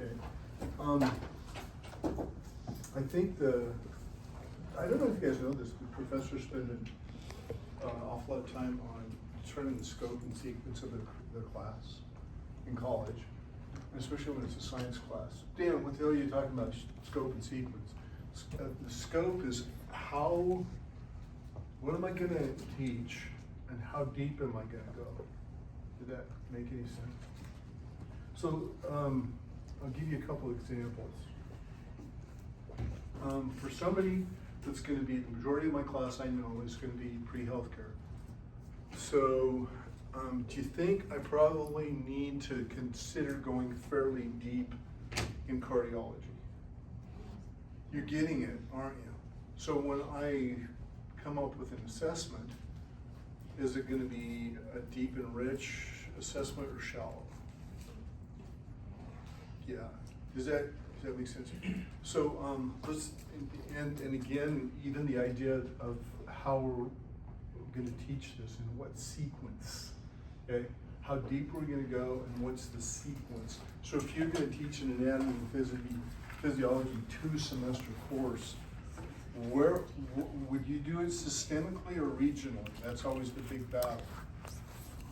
Okay. I think I don't know if you guys know this, the professors spend an awful lot of time on determining the scope and sequence of the class in college, especially when it's a science class. Dan, what the hell are you talking about, scope and sequence? The scope is what am I gonna teach and how deep am I gonna go? Did that make any sense? So, I'll give you a couple examples. For somebody that's gonna be, the majority of my class I know is gonna be pre-healthcare. So, do you think I probably need to consider going fairly deep in cardiology? You're getting it, aren't you? So when I come up with an assessment, is it gonna be a deep and rich assessment or shallow? Yeah, does that make sense? So and again, even the idea of how we're gonna teach this and what sequence, okay? How deep we're gonna go and what's the sequence. So if you're gonna teach an anatomy and physiology 2-semester course, where would you do it systemically or regionally? That's always the big battle.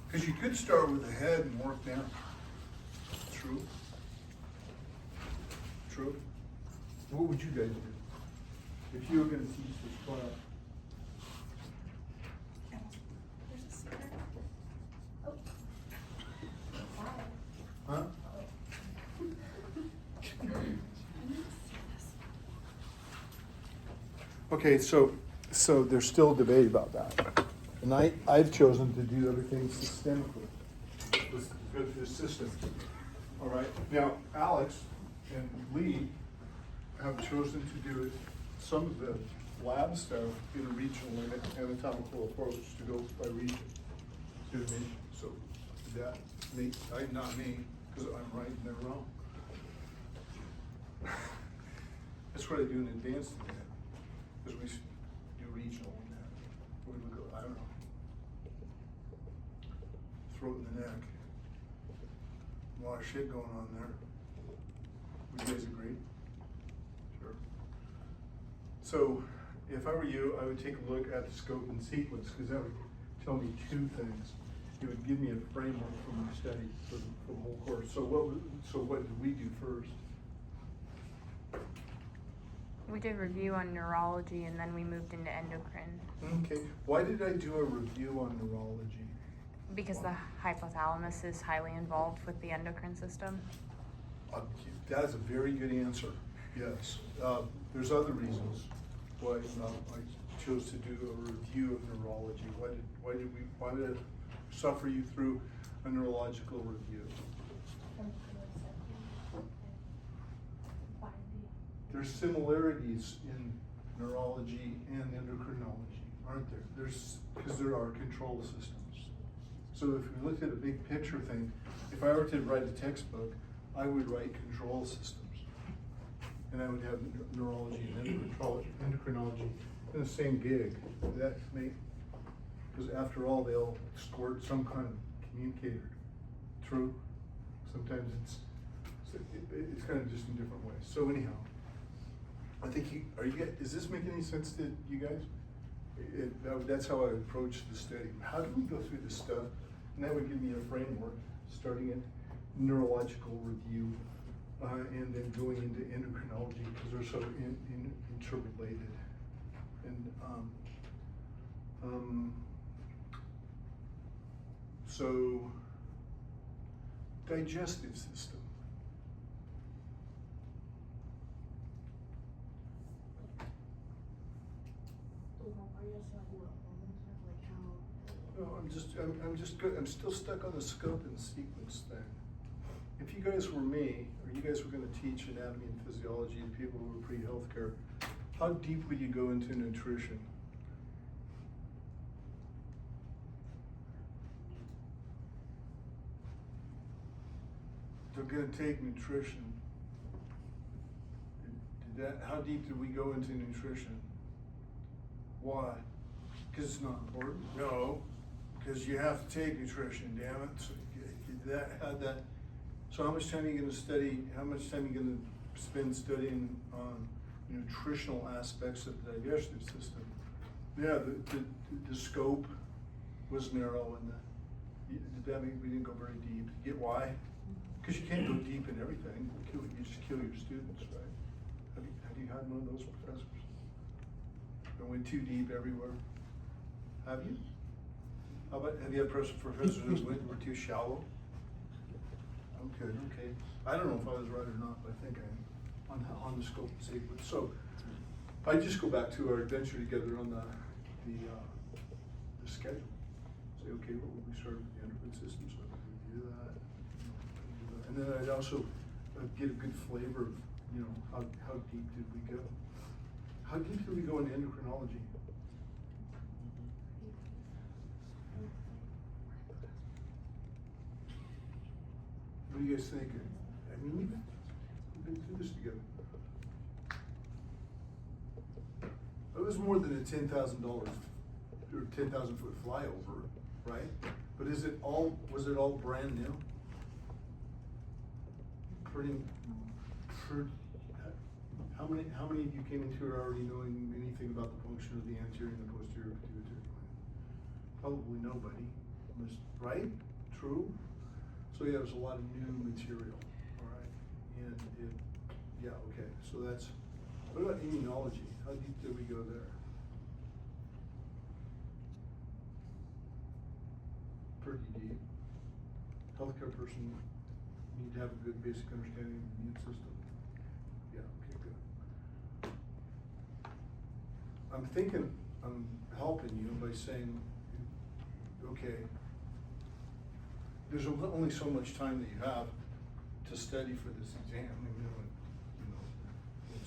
Because you could start with the head and work down. True? True? What would you guys do if you were going to teach this class? There's a secret. Oh. Huh? Okay, so there's still debate about that. And I've chosen to do everything systemically, with this system. All right, now Alex and Lee have chosen to do some of the lab stuff in a regional and anatomical approach to go by region. See what I mean? So that not me, because I'm right and they're wrong. That's what I do in advanced in that. Because we do regional in that. We look at, I don't know, throat in the neck. A lot of shit going on there. Would you guys agree? Sure. So, if I were you, I would take a look at the scope and sequence, because that would tell me 2 things. It would give me a framework for my study for the whole course. So what did we do first? We did review on neurology and then we moved into endocrine. Okay. Why did I do a review on neurology? Because the hypothalamus is highly involved with the endocrine system. That's a very good answer. Yes. There's other reasons why I chose to do a review of neurology. Why did it suffer you through a neurological review? There's similarities in neurology and endocrinology, aren't there? Because there are control systems. So if we looked at a big picture thing, if I were to write a textbook, I would write control systems. And I would have neurology and endocrinology in the same gig. Because after all, they'll squirt some kind of communicator. True? Sometimes it's kind of just in different ways. So anyhow, I think is this making any sense to you guys? That's how I approach the study. How do we go through this stuff? And that would give me a framework, starting at neurological review, and then going into endocrinology, because they're so interrelated. And so, digestive system. No, I'm still stuck on the scope and sequence thing. If you guys were me, or you guys were going to teach anatomy and physiology to people who were pre-healthcare, how deep would you go into nutrition? They're going to take nutrition. How deep did we go into nutrition? Why? Because it's not important? No. Because you have to take nutrition, damn it. So So how much time are you gonna study, how much time are you gonna spend studying on nutritional aspects of the digestive system? Yeah, the scope was narrow and did that mean we didn't go very deep? Get why? Because you can't go deep in everything. You just kill your students, right? Have you had one of those professors that went too deep everywhere? Have you? How about, have you had professors who were too shallow? Okay, okay. I don't know if I was right or not, but I think I am on the scope and sequence. So I just go back to our adventure together on the schedule. Say, okay, well, we started with the endocrine system, so we do that. And then I'd also get a good flavor of, how deep did we go? How deep did we go in endocrinology? What do you guys think? I mean, we've been through this together. It was more than a $10,000 or 10,000 foot flyover, right? But was it all brand new? How many of you came into it already knowing anything about the function of the anterior and the posterior pituitary gland? Probably nobody, right? True? So yeah, there's a lot of new material, all right? And okay, so that's, what about immunology? How deep did we go there? Pretty deep. Healthcare person need to have a good basic understanding of the immune system. Yeah, okay, good. I'm thinking I'm helping you by saying, okay, there's only so much time that you have to study for this exam,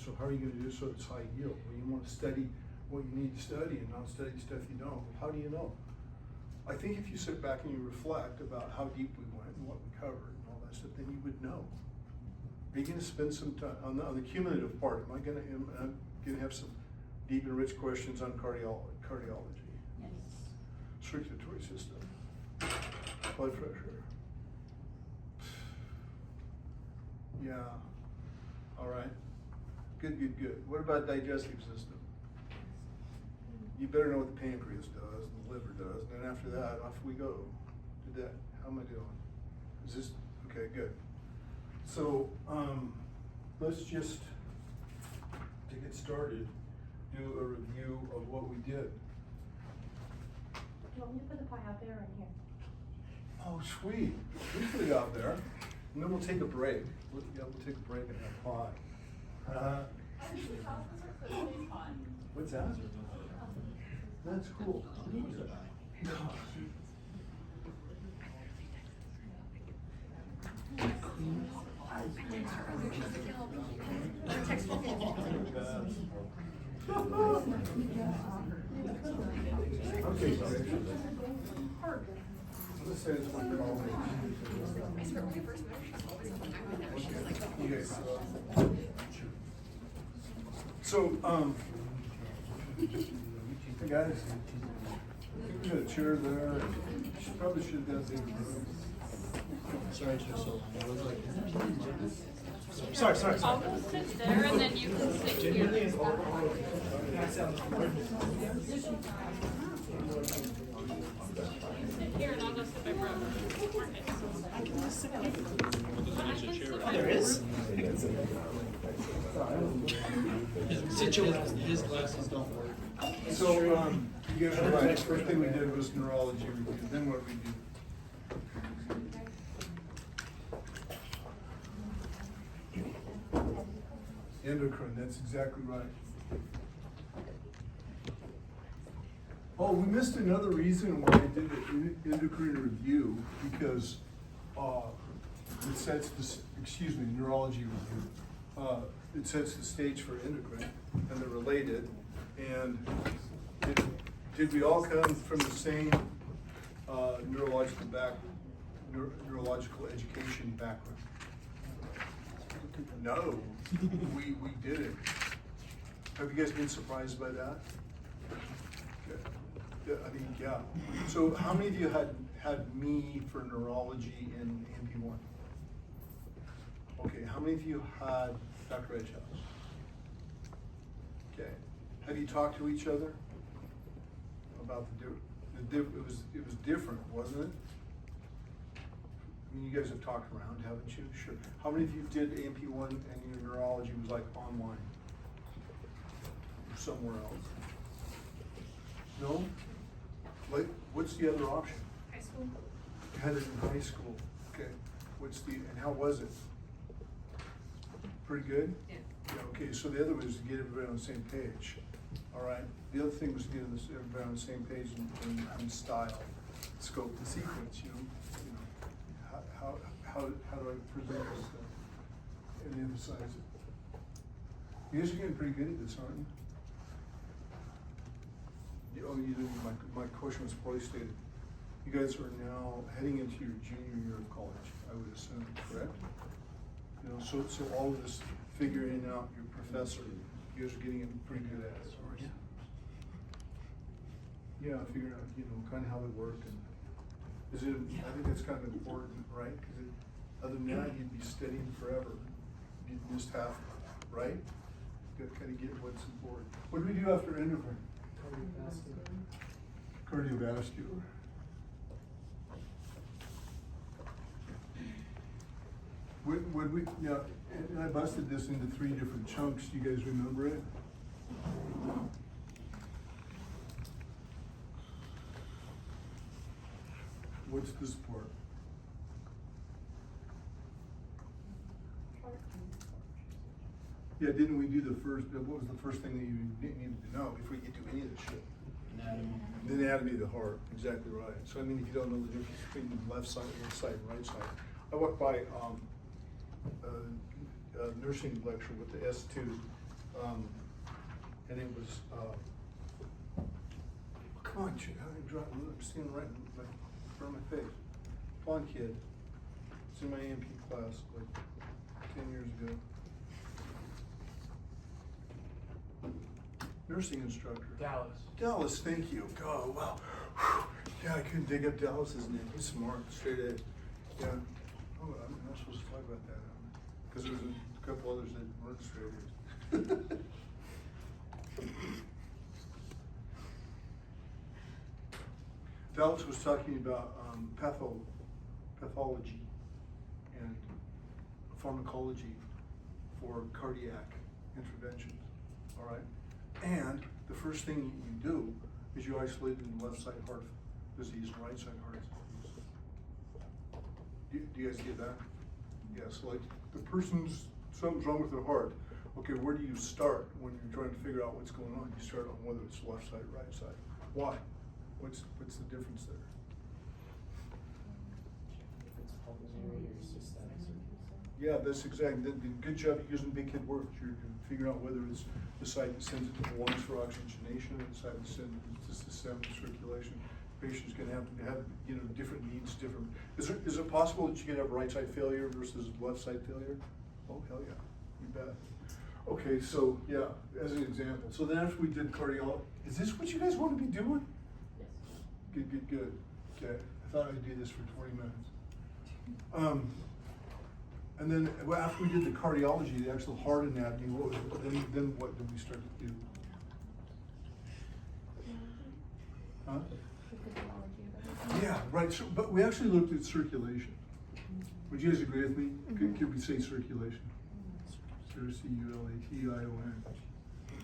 so how are you gonna do it so it's high yield? Well, you wanna study what you need to study and not study stuff you don't. How do you know? I think if you sit back and you reflect about how deep we went and what we covered and all that stuff, then you would know. Are you gonna spend some time on the cumulative part? Am I gonna have some deep and rich questions on cardiology? Yes. Circulatory system, blood pressure. Yeah, all right. Good, good, good. What about digestive system? You better know what the pancreas does and the liver does, and then after that, off we go. How am I doing? Is this, okay, good. So, let's just, to get started, do a review of what we did. Do you want me to put the pie out there or in here? Oh, sweet. We put it out there, and then we'll take a break. We'll take a break and have pie. What's that? That's cool. Okay, let's say it's one call. You guys. So, hey guys, we got a chair there. Probably should have done things. Sorry to so long. I was like, sorry. I'll go sit there and then you can sit here. Here and I'll go sit by Brooke. I can just sit here. Oh, there is? His glasses don't work. So, you guys are right. First thing we did was neurology review. Then what did we do? Endocrine, that's exactly right. Oh, we missed another reason why I did the endocrine review, because it sets the, neurology review. It sets the stage for endocrine, and they're related. And did we all come from the same neurological education background? No, we didn't. Have you guys been surprised by that? Yeah. So how many of you had me for neurology in MP1? Okay, how many of you had Dr. Edgehouse? Okay, have you talked to each other about it was different, wasn't it? I mean, you guys have talked around, haven't you? Sure. How many of you did AMP1 and your neurology was like online? Or somewhere else? No? Like, what's the other option? High school. You had it in high school, okay. And how was it? Pretty good? Yeah. Yeah, okay, so the other was to get everybody on the same page, all right? The other thing was to get everybody on the same page in style, scope, and sequence, you know, how do I present this stuff and emphasize it? You guys are getting pretty good at this, aren't you? Oh, you didn't, my question was poorly stated. You guys are now heading into your junior year of college, I would assume, correct? You know, so all of this figuring out your professor, you guys are getting it pretty good at it, aren't you? Yeah, figuring out, you know, kind of how they work and is it, I think that's kind of important, right? Because other than that, you'd be studying forever. You'd miss half, right? You gotta kind of get what's important. What do we do after endocrine? Cardiovascular. Would we, yeah, and I busted this into 3 different chunks. Do you guys remember it? What's this part? Yeah, didn't we do the first, what was the first thing that you needed to know before you get to any of this shit? Anatomy. The anatomy of the heart, exactly right. So I mean, if you don't know the difference between the left side, left side, and right side. I walked by a nursing lecture with the S2, and it was, come on, I'm seeing right in front of my face. Blonde kid, it's in my AMP class like 10 years ago. Nursing instructor. Dallas, thank you. Oh, wow. Yeah, I couldn't dig up Dallas's name. He's smart, straight A. Yeah. Oh, I'm not supposed to talk about that, because there was a couple others that weren't straight A's. Dallas was talking about pathology and pharmacology for cardiac interventions, all right? And the first thing you do is you isolate the left side heart disease and right side heart disease. Do you guys get that? Yeah, so like the person's, something's wrong with their heart. Okay, where do you start when you're trying to figure out what's going on? You start on whether it's left side or right side. Why? What's the difference there? If it's pulmonary or systemic. Yeah, that's exactly, the good job using big kid words. You're figuring out whether it's the side that sends it to the lungs for oxygenation or the side that sends it to systemic circulation. Patients can have you know, different needs, different. Is it possible that you can have right side failure versus left side failure? Oh, hell yeah, you bet. Okay, so yeah, as an example. So then after we did cardiology, is this what you guys want to be doing? Yes. Good. Okay, I thought I'd do this for 20 minutes. And then well, after we did the cardiology, the actual heart anatomy, then what did we start to do? Huh? Yeah, right. So, but we actually looked at circulation. Would you guys agree with me? Could we say circulation? C-U-L-A-T-I-O-N.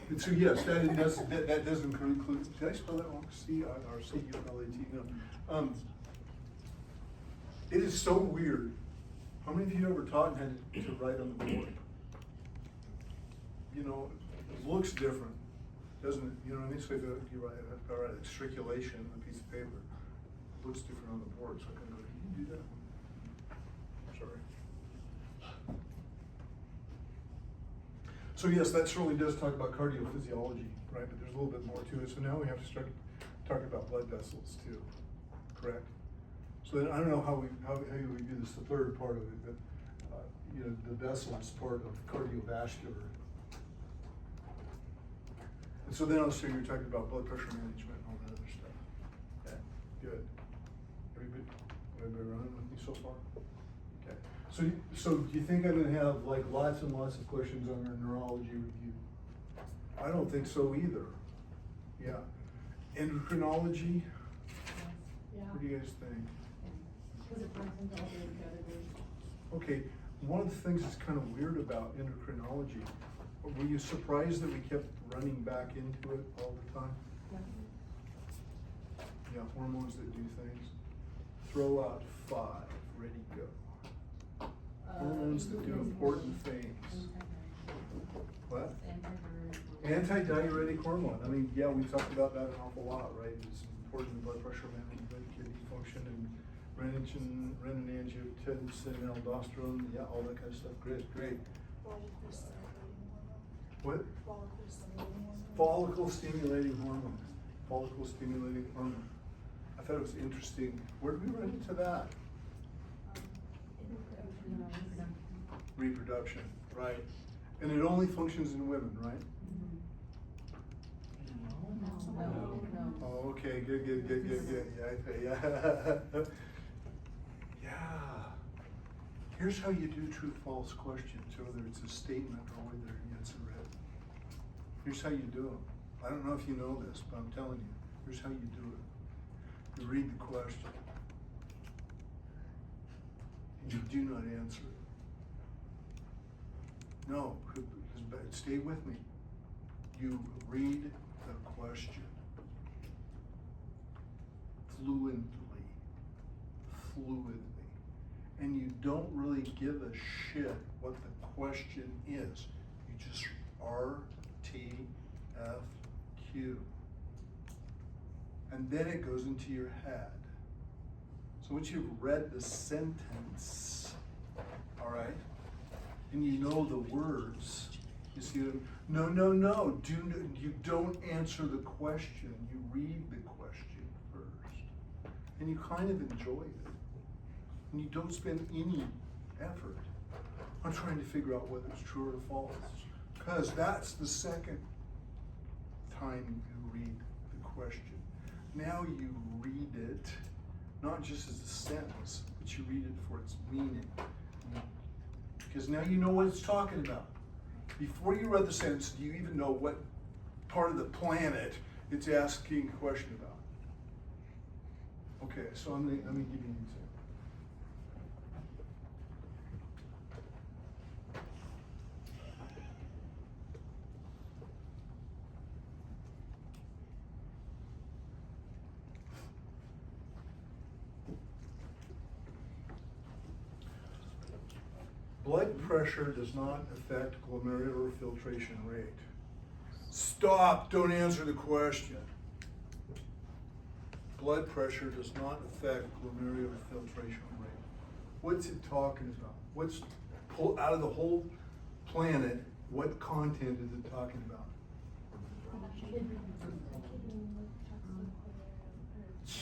And so yes, that does include. Did I spell that wrong? C-I-R-C-U-L-A-T. No. It is so weird. How many of you ever taught and had to write on the board? You know, it looks different, doesn't it? You know what I mean? So if you write a circulation on a piece of paper, it looks different on the board. So I can go, can you do that? Sorry. So yes, that certainly does talk about cardiophysiology, right? But there's a little bit more to it. So now we have to start talking about blood vessels too, correct? So then I don't know how we do this, the third part of it, but you know, the vessels part of cardiovascular. And so then also you're talking about blood pressure management and all that other stuff. Okay, good. Everybody running with me so far? Okay. So do you think I'm gonna have like lots and lots of questions on our neurology review? I don't think so either. Yeah. Endocrinology, what do you guys think? Okay, one of the things that's kind of weird about endocrinology, were you surprised that we kept running back into it all the time? Yeah, hormones that do things. Throw out 5, ready, go. Hormones that do important things. What? Antidiuretic hormone. I mean, yeah, we've talked about that an awful lot, right? It's important in blood pressure management, kidney function, and renin-angiotensin, aldosterone, yeah, all that kind of stuff. Great, great. What? Follicle stimulating hormone. Follicle stimulating hormone. I thought it was interesting. Where did we run into that? Reproduction, right? And it only functions in women, right? Oh, okay, good. Yeah. Yeah. Here's how you do true-false questions, whether it's a statement or whether it's a red. Here's how you do them. I don't know if you know this, but I'm telling you, here's how you do it. You read the question. And you do not answer it. No, stay with me. You read the question fluently, and you don't really give a shit what the question is. You just RTFQ. And then it goes into your head. So once you've read the sentence, all right, and you know the words, you see, no, you don't answer the question, you read the question first. And you kind of enjoy it. And you don't spend any effort on trying to figure out whether it's true or false. Because that's the second time you read the question. Now you read it, not just as a sentence, but you read it for its meaning. Because now you know what it's talking about. Before you read the sentence, do you even know what part of the planet it's asking a question about? Okay, so let me give you an example. Blood pressure does not affect glomerular filtration rate. Stop, don't answer the question. Blood pressure does not affect glomerular filtration rate. What's it talking about? What's out of the whole planet, what content is it talking about?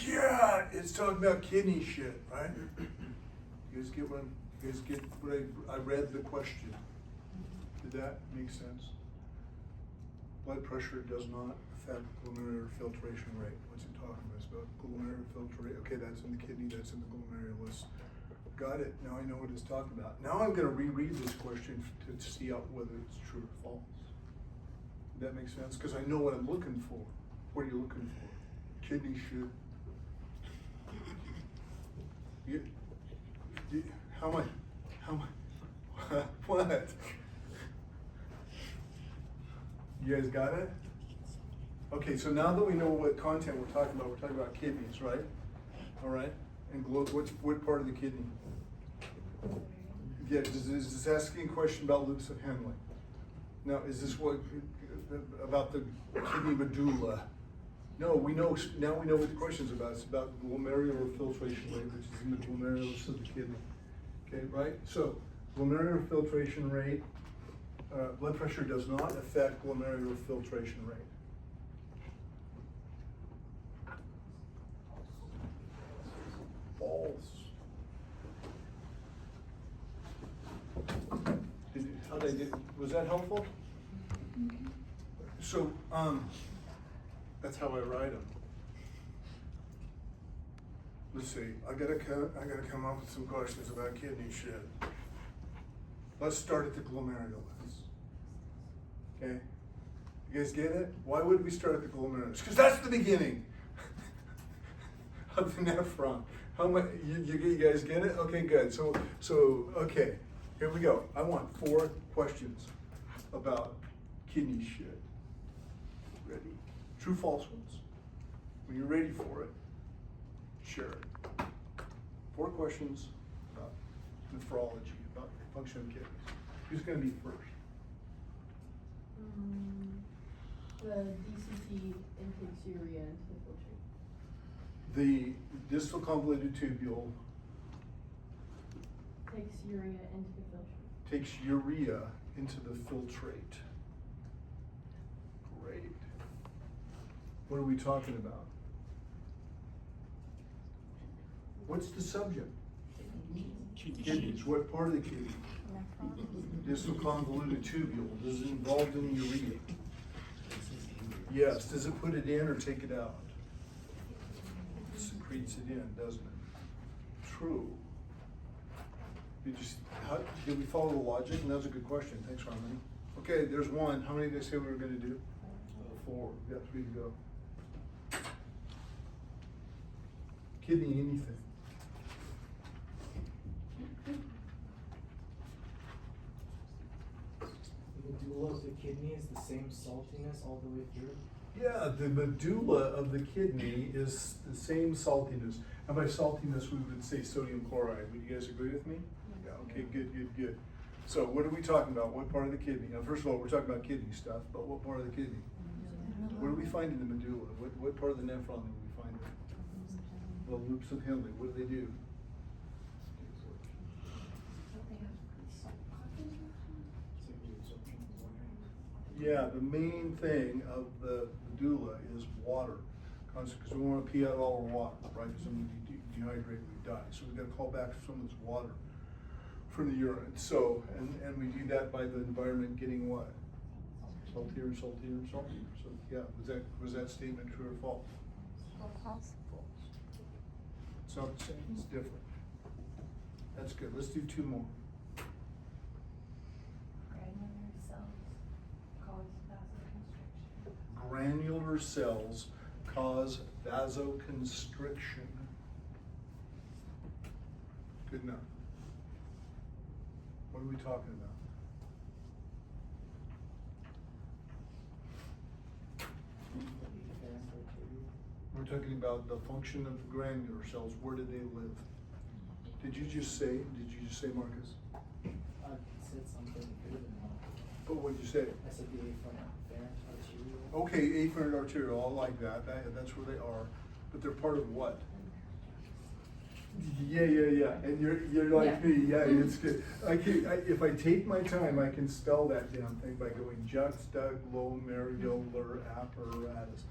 Yeah, it's talking about kidney shit, right? You guys get what I read the question. Did that make sense? Blood pressure does not affect glomerular filtration rate. What's it talking about? It's about glomerular filtration. Okay, that's in the kidney, that's in the glomerulus. Got it, now I know what it's talking about. Now I'm gonna reread this question to see out whether it's true or false. Did that make sense? Because I know what I'm looking for. What are you looking for? Kidney shit. How am I, what? You guys got it? Okay, so now that we know what content we're talking about kidneys, right? All right, and what part of the kidney? Yeah, is this asking a question about loops of Henle? Now, is this about the kidney medulla? No, now we know what the question's about. It's about glomerular filtration rate, which is in the glomerulus of the kidney. Okay, right? So, glomerular filtration rate, blood pressure does not affect glomerular filtration rate. False. Was that helpful? So, that's how I write them. Let's see, I gotta come up with some questions about kidney shit. Let's start at the glomerulus. Okay? You guys get it? Why would we start at the glomerulus? Because that's the beginning of the nephron. How much, you guys get it? Okay, good. So, okay, here we go. I want 4 questions about kidney shit. Ready? True, false ones. When you're ready for it, share it. 4 questions about nephrology, about the function of kidneys. Who's going to be first? The DCT intakes urea into the filtrate. The distal convoluted tubule Takes urea into the filtrate. takes urea into the filtrate. Great. What are we talking about? What's the subject? Kidneys. What part of the kidney? Nephron. Distal convoluted tubule. Is it involved in urea? Yes. Does it put it in or take it out? It secretes it in, doesn't it? True. Did we follow the logic? And that's a good question. Thanks, Harmony. Okay, there's 1. How many did they say we were going to do? 4. We got 3 to go. Kidney anything. The medulla of the kidney is the same saltiness all the way through. Yeah, the medulla of the kidney is the same saltiness. And by saltiness, we would say sodium chloride. Would you guys agree with me? Yeah, okay, good. So what are we talking about? What part of the kidney? Now, first of all, we're talking about kidney stuff, but what part of the kidney? What do we find in the medulla? What part of the nephron do we find there? The loops of Henle. What do they do? Yeah, the main thing of the medulla is water, because we want to pee out all our water, right? Because when we dehydrate, we die. So we've got to call back some of this water from the urine. So, and we do that by the environment getting what? Saltier and saltier and saltier. So yeah, was that statement true or false? False. False. It's not the same, it's different. That's good. Let's do 2 more. Granular cells cause vasoconstriction. Granular cells cause vasoconstriction. Good enough. What are we talking about? We're talking about the function of granular cells. Where do they live? Did you just say, Marcus? I said something good than that. But what did you say? I said the afferent arteriole. Okay, afferent arteriole, I like that. That's where they are. But they're part of what? Yeah. And you're like Yeah. me. Yeah, it's good. If I take my time, I can spell that damn thing by going juxtaglomerular apparatus.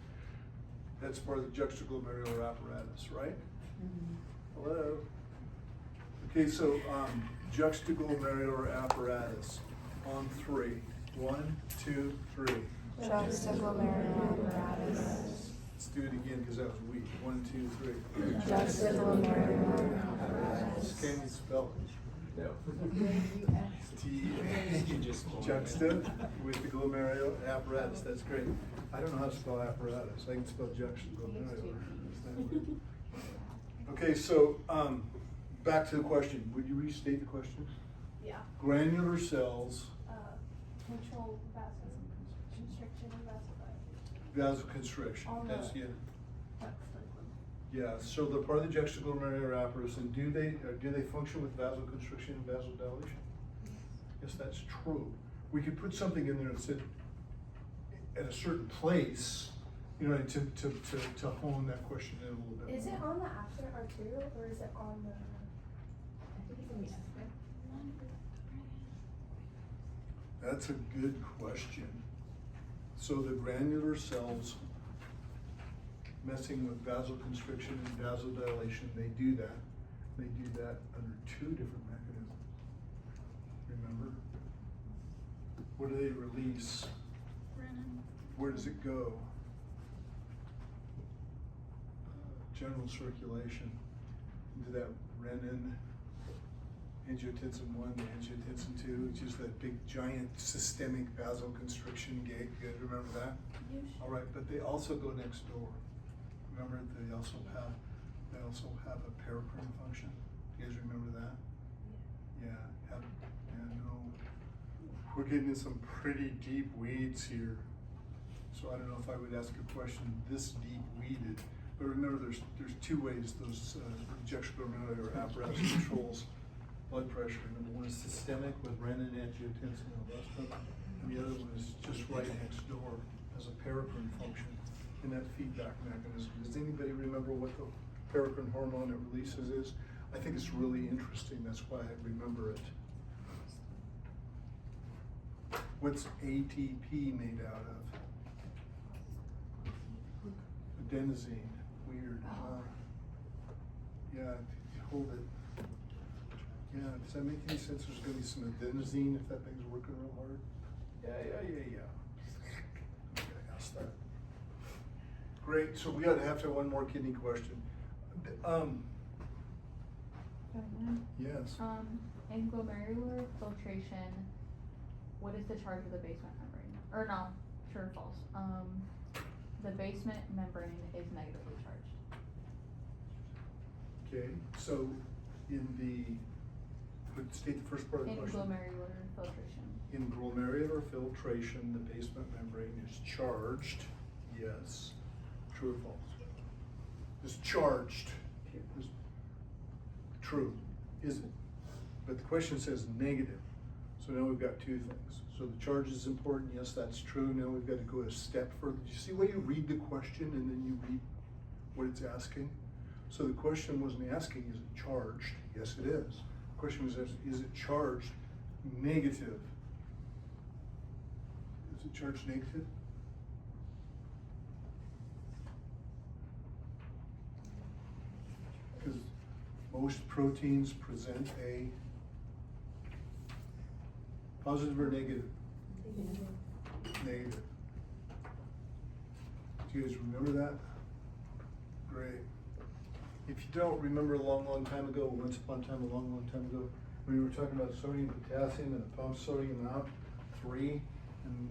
That's part of the juxtaglomerular apparatus, right? Hello. Okay, so juxtaglomerular apparatus on 3. 1, 2, 3. Juxtaglomerular apparatus. Let's do it again because that was weak. 1, 2, 3. Juxtaglomerular apparatus. Can you spell it? No. Juxta with the glomerular apparatus. That's great. I don't know how to spell apparatus. I can spell juxtaglomerular. Okay, so back to the question. Would you restate the question? Yeah. Granular cells, Control vasoconstriction and vasodilatation. vasoconstriction. On That's the- yeah. That's the Yeah. So they're part of the juxtaglomerular apparatus, and do they function with vasoconstriction and vasodilation? Yes, that's true. We could put something in there that said at a certain place, you know, to hone that question in a little bit. Is it more. on the afferent arteriole or is it on the? I think it's on the afferent. That's a good question. So the granular cells messing with vasoconstriction and vasodilation, they do that. They do that under 2 different mechanisms. Remember? What do they release? Renin. Where does it go? General circulation into that renin angiotensin 1 to angiotensin 2, which is that big giant systemic vasoconstriction gate. You guys remember that? All right, but they also go next door. Remember, they also have a paracrine function. You guys remember that? Yeah, no. We're getting in some pretty deep weeds here. So I don't know if I would ask a question this deep weeded, but remember there's two ways those injection glomeruli or apparatus controls blood pressure. Number one is systemic with renin, angiotensin, and aldosterone, and the other one is just right next door as a paracrine function in that feedback mechanism. Does anybody remember what the paracrine hormone it releases is? I think it's really interesting, that's why I remember it. What's ATP made out of? Adenosine. Weird, huh? Yeah, hold it. Yeah, does that make any sense? There's gonna be some adenosine if that thing's working real hard? Yeah. Okay, ask that. Great, so we ought to have one more kidney question. Yes. In glomerular filtration, what is the charge of the basement membrane? Or no, true or false? The basement membrane is negatively charged. Okay, so state the first part of the In question. glomerular filtration. In glomerular filtration, the basement membrane is charged, yes. True or false? It's charged. It's true, is it? But the question says negative. So now we've got two things. So the charge is important, yes, that's true. Now we've got to go a step further. Do you see why you read the question and then you read what it's asking? So the question wasn't asking, is it charged? Yes, it is. The question was, is it charged negative? Is it charged negative? Because most proteins present a positive or negative? Negative. Do you guys remember that? Great. If you don't remember a long time ago, once upon a time, a long time ago, we were talking about sodium, potassium, and it pumped sodium out, 3, and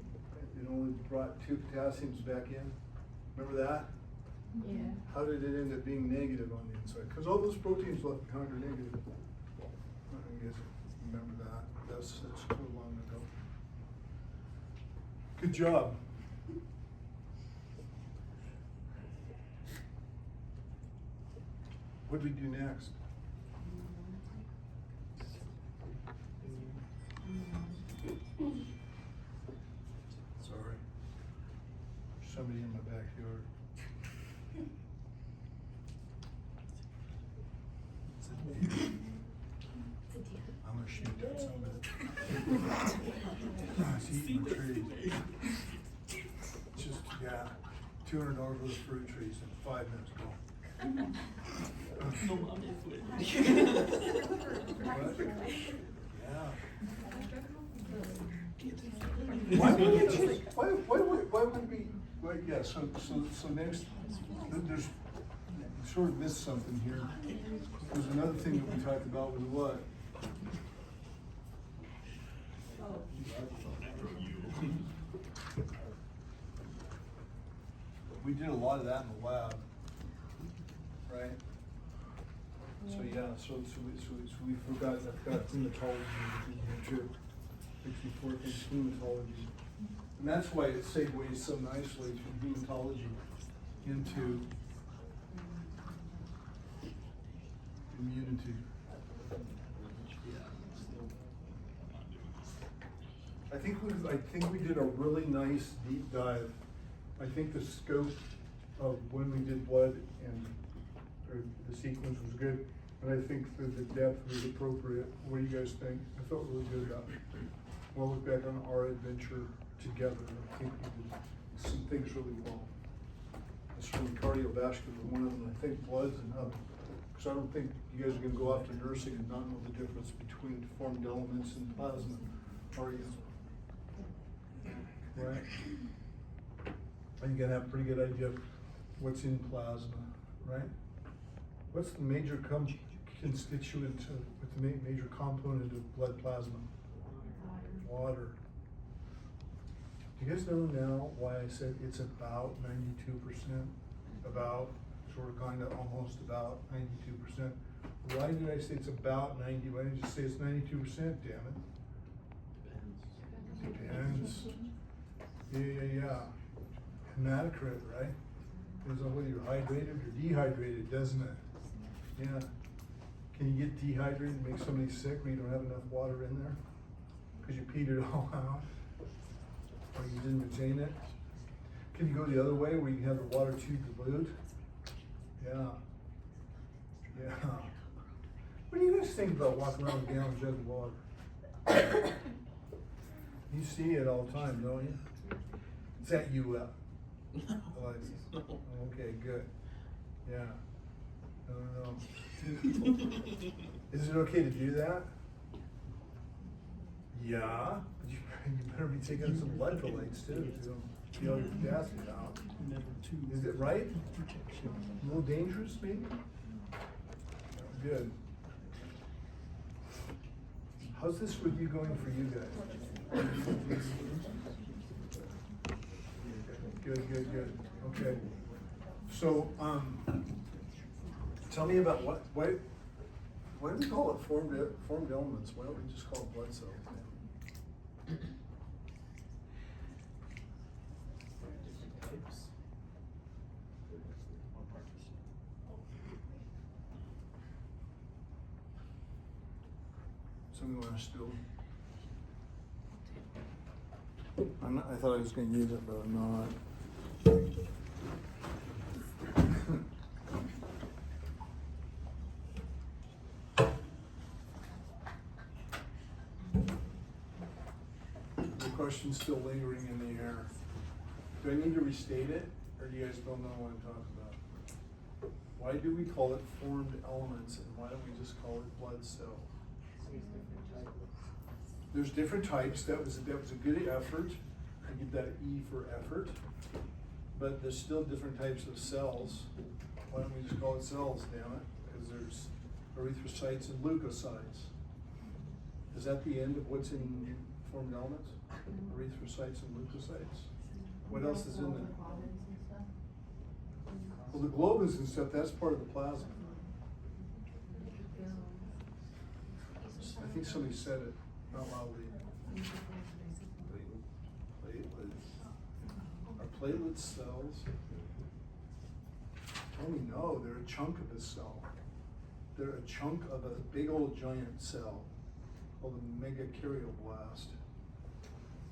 it only brought 2 potassiums back in. Remember that? Yeah. How did it end up being negative on the inside? Because all those proteins left behind are negative. I guess remember that. That's too long ago. Good job. What do we do next? Sorry. Somebody in my backyard. It's a deer. I'm gonna shoot that somebody. It's eating my trees. Just, yeah, $200 worth of fruit trees in 5 minutes ago. What? Yeah. Why would we choose, why would we, well, yeah, so next, there's, sort of missed something here. There's another thing that we talked about was what? We did a lot of that in the lab, right? So yeah, so we forgot hematology in here too. 64 things hematology. And that's why it segues so nicely from hematology into immunity. I think we did a really nice deep dive. I think the scope of when we did blood and the sequence was good, and I think that the depth was appropriate. What do you guys think? I felt really good about it. We'll look back on our adventure together. I think we did some things really well. Certainly cardiovascular, one of them. I think blood's another. Because I don't think you guys are going to go off to nursing and not know the difference between deformed elements and plasma, are you? Right? And you're gonna have a pretty good idea of what's in plasma, right? What's the major constituent with the major component of blood plasma? Water. Do you guys know now why I said it's about 92%? About, sort of, kind of, almost about 92%. Why did I say it's about 90? Why didn't you say it's 92%, damn it? Depends. Yeah. Hematocrit, right? Depends on whether you're hydrated or dehydrated, doesn't it? Yeah. Can you get dehydrated and make somebody sick when you don't have enough water in there? Because you peed it all out? Or you didn't retain it? Can you go the other way where you have the water tube dilute? Yeah. What do you guys think about walking around with a gallon jug of water? You see it all the time, don't you? Is that you, Okay, good. Yeah. I don't know. Is it okay to do that? Yeah. You better be taking some electrolytes too, to feel your potassium out. Is it right? A little dangerous, maybe? Good. How's this with you going for you guys? Good. Okay. So, tell me about why do we call it formed elements? Why don't we just call it blood cells? Something want to spill? I thought I was going to use it, but I'm not. The question's still lingering in the air. Do I need to restate it, or do you guys don't know what I'm talking about? Why do we call it formed elements, and why don't we just call it blood cells? There's different types. That was a good effort. I give that E for effort. But there's still different types of cells. Why don't we just call it cells, damn it? Because there's erythrocytes and leukocytes. Is that the end of what's in formed elements? Erythrocytes and leukocytes? What else is in there? Well, the globins and stuff, that's part of the plasma. I think somebody said it, not loudly. Platelets. Are platelets cells? Oh, we know, they're a chunk of a cell. They're a chunk of a big old giant cell called a megakaryoblast.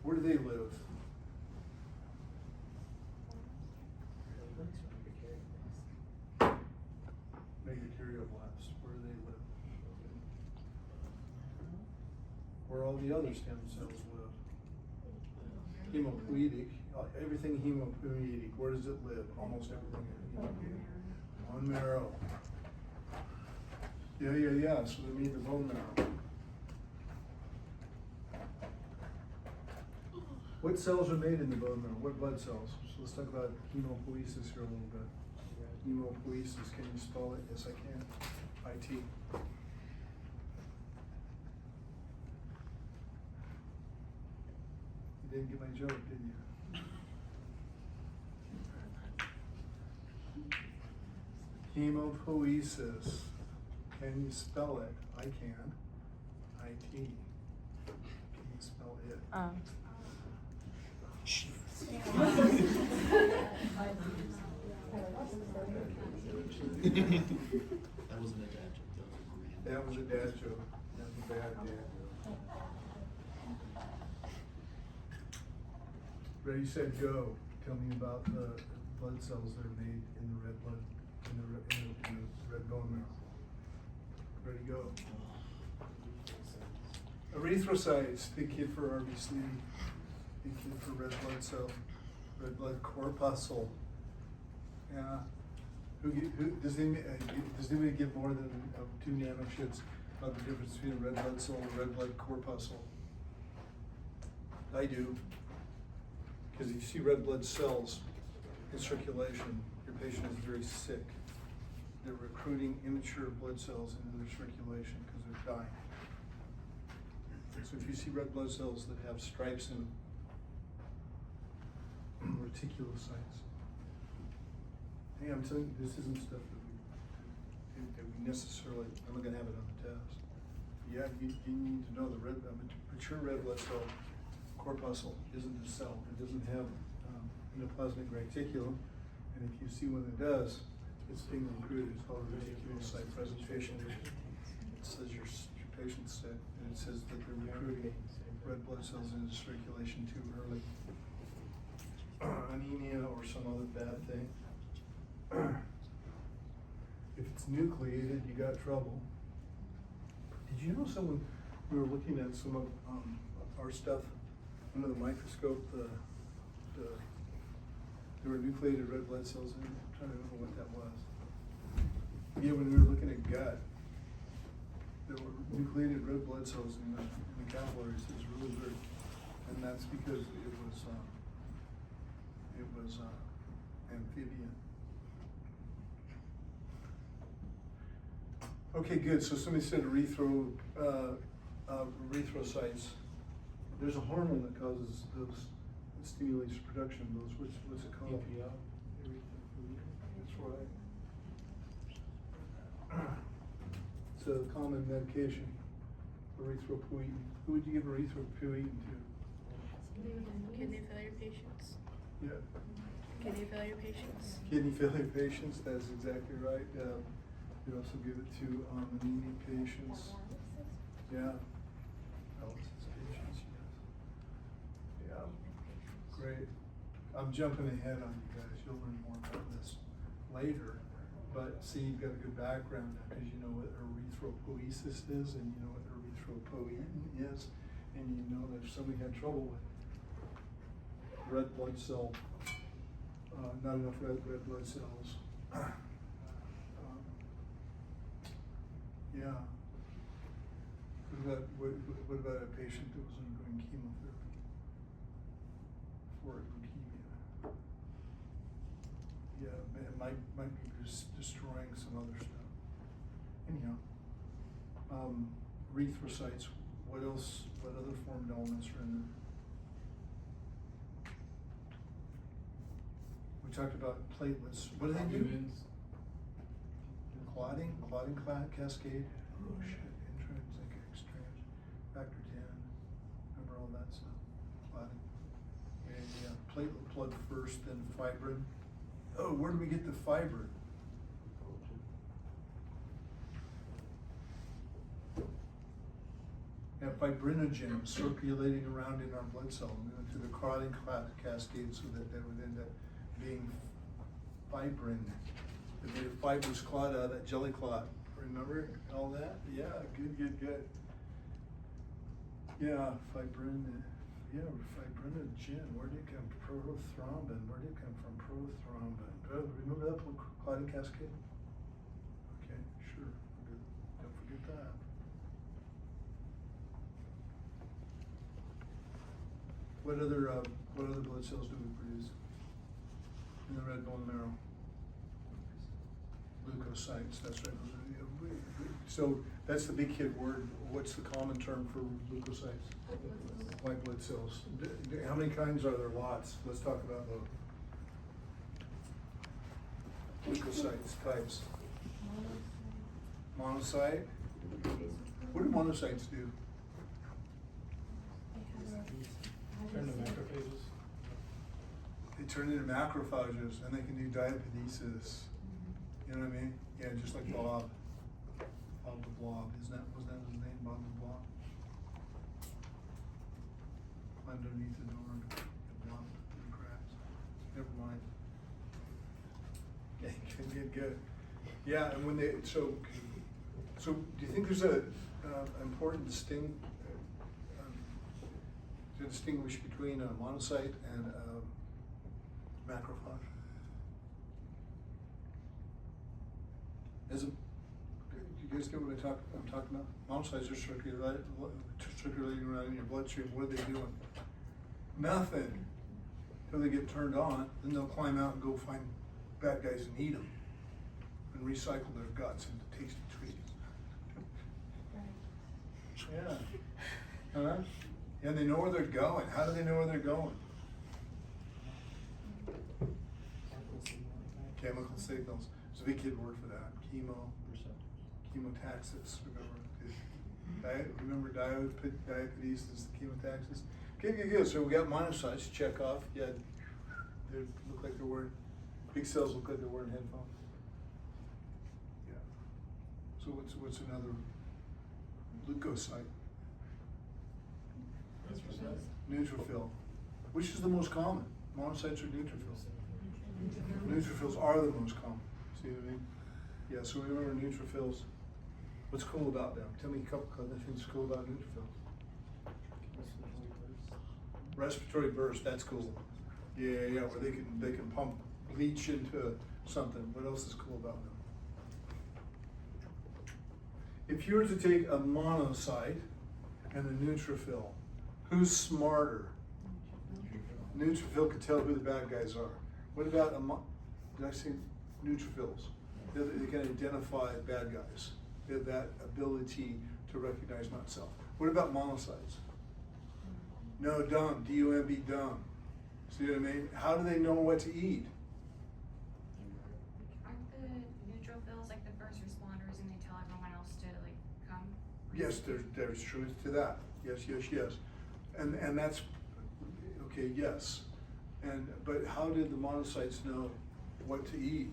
Where do they live? Megakaryoblast. Where do they live? Where all the other stem cells live. Hematopoietic. Everything hematopoietic. Where does it live? Almost everything hematopoietic. Bone marrow. Yeah. So they need the bone marrow. What cells are made in the bone marrow? What blood cells? So let's talk about hemopoiesis here a little bit. Hemopoiesis, can you spell it? Yes, I can. IT. You didn't get my joke, did you? Hemopoiesis. Can you spell it? I can. IT. Can you spell it? That wasn't a dad joke, That was a dad joke. That was a bad dad. Ready, set, go. Tell me about the blood cells that are made in the red blood, in the red bone marrow. Ready, go. Erythrocytes, big kid for RBC, big kid for red blood cell, red blood corpuscle. Yeah. Who does anybody give more than 2 nanoshits about the difference between a red blood cell and a red blood corpuscle? I do. Because if you see red blood cells in circulation, your patient is very sick. they're recruiting immature blood cells into their circulation because they're dying. So if you see red blood cells that have stripes in them, reticulocytes. Hey, I'm telling you, this isn't stuff that we necessarily, I'm not gonna have it on the test. Yeah, you need to know the mature red blood cell corpuscle isn't a cell. It doesn't have endoplasmic reticulum, and if you see when it does, it's being recruited. It's called a reticulocyte presentation. It says your patient's sick, and it says that they're recruiting red blood cells into circulation too early. Anemia or some other bad thing. If it's nucleated, you got trouble. Did you know someone, we were looking at some of our stuff under the microscope, there were nucleated red blood cells in it. I'm trying to remember what that was. Yeah, when we were looking at gut, there were nucleated red blood cells in the capillaries. It was really weird. And that's because it was amphibian. Okay, good. So somebody said erythrocytes. There's a hormone that causes those, that stimulates production of those. What's it called? BIOL. That's right. It's a common medication, erythropoietin. Who would you give erythropoietin to? Kidney failure patients. Yeah. Kidney failure patients. Kidney failure patients, that's exactly right. You also give it to anemia patients. Yeah. Dialysis patients, yes. Yeah. Great. I'm jumping ahead on you guys. You'll learn more about this later. But see, you've got a good background now because you know what erythropoiesis is, and you know what erythropoietin is, and you know that if somebody had trouble with red blood cell, not enough red blood cells. Yeah. What about a patient that was undergoing chemotherapy for leukemia? Yeah, it might be just destroying some other stuff. Anyhow, erythrocytes. What else? What other formed elements are in there? We talked about platelets. What do they do? Clotting cascade. Oh shit, intrinsic, extrinsic, factor 10. Remember all that stuff? Clotting. And yeah, platelet plug first, then fibrin. Oh, where do we get the fibrin? Yeah, fibrinogen circulating around in our blood cell, moving through the clotting cascade so that they would end up being fibrin. They made a fibrous clot out of that jelly clot. Remember all that? Yeah, good. Yeah, fibrinogen. Where did it come from? Prothrombin. Where did it come from? Prothrombin. Remember that clotting cascade? Okay, sure. Don't forget that. What other blood cells do we produce in the red bone marrow? Leukocytes, that's right. So that's the big kid word. What's the common term for leukocytes? White blood cells. How many kinds are there? Lots. Let's talk about those. Leukocytes types. Monocyte. What do monocytes do? Turn to macrophages. They turn into macrophages, and they can do diapedesis. You know what I mean? Yeah, just like Bob. Bob the Blob. Was that his name? Bob the Blob? Underneath the door, the blob in the cracks. Never mind. Okay, good. Yeah, and when they so do you think there's a important to distinguish between a monocyte and a macrophage? Do you guys get what I'm talking about? Monocytes are circulating around in your bloodstream. What are they doing? Nothing. Until they get turned on, then they'll climb out and go find bad guys and eat them. and recycle their guts into tasty treats. Yeah. Huh? And they know where they're going. How do they know where they're going? Chemical signals. There's a big kid word for that. Chemotaxis. Remember diabetes is the chemotaxis? Good. So we got monocytes. Check off. Yeah, they look like they're wearing. Big cells look like they're wearing headphones. Yeah. So what's another leukocyte? Neutrophil. Which is the most common? Monocytes or neutrophils? Neutrophils are the most common. See what I mean? Yeah, so remember neutrophils. What's cool about them? Tell me a couple of things cool about neutrophils. Respiratory burst, that's cool. Yeah, where they can pump bleach into something. What else is cool about them? If you were to take a monocyte and a neutrophil, who's smarter? Neutrophil could tell who the bad guys are. What about did I say neutrophils? They can identify bad guys. They have that ability to recognize not self. What about monocytes? No, dumb. D-U-M-B, dumb. See what I mean? How do they know what to eat? Aren't the neutrophils like the first responders and they tell everyone else to like come? Yes, there's truth to that. Yes. And that's, okay, yes. But how did the monocytes know what to eat?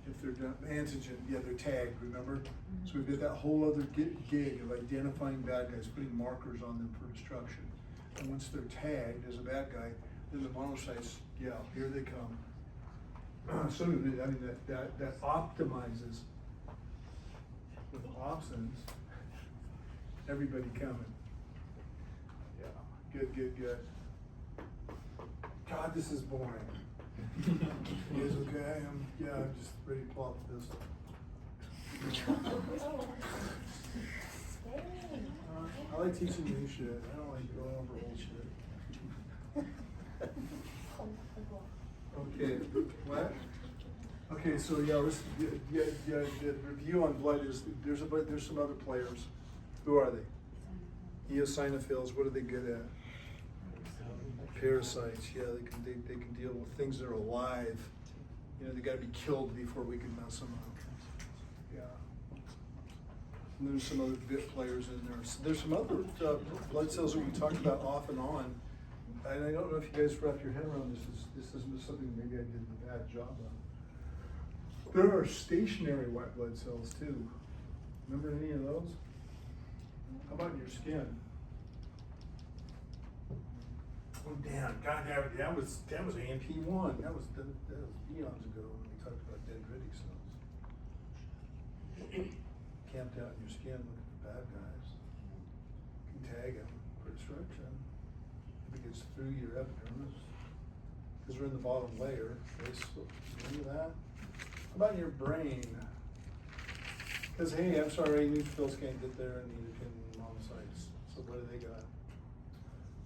If they're done, antigen, yeah, they're tagged, remember? So we've got that whole other gig of identifying bad guys, putting markers on them for destruction. And once they're tagged as a bad guy, then the monocytes, yeah, here they come. So, I mean, that optimizes with opsins, everybody coming. Yeah, good. God, this is boring. You guys okay? I'm just ready to pull out the pistol. I like teaching new shit. I don't like going over old shit. Okay, what? Okay, so the review on blood is there's some other players. Who are they? Eosinophils. What are they good at? Parasites. Yeah, they can deal with things that are alive. You know, they got to be killed before we can mess them up. Yeah. And there's some other bit players in there. So there's some other blood cells that we talked about off and on. And I don't know if you guys wrap your head around this. This is something maybe I did a bad job on. There are stationary white blood cells too. Remember any of those? How about in your skin? Oh damn! God, that was AMP1. That was eons ago when we talked about dendritic cells. Camped out in your skin looking for bad guys. You can tag them for destruction. If it gets through your epidermis, because we're in the bottom layer. Remember that? How about in your brain? Because hey, I'm sorry, neutrophils can't get there, and neither can monocytes. So what do they got?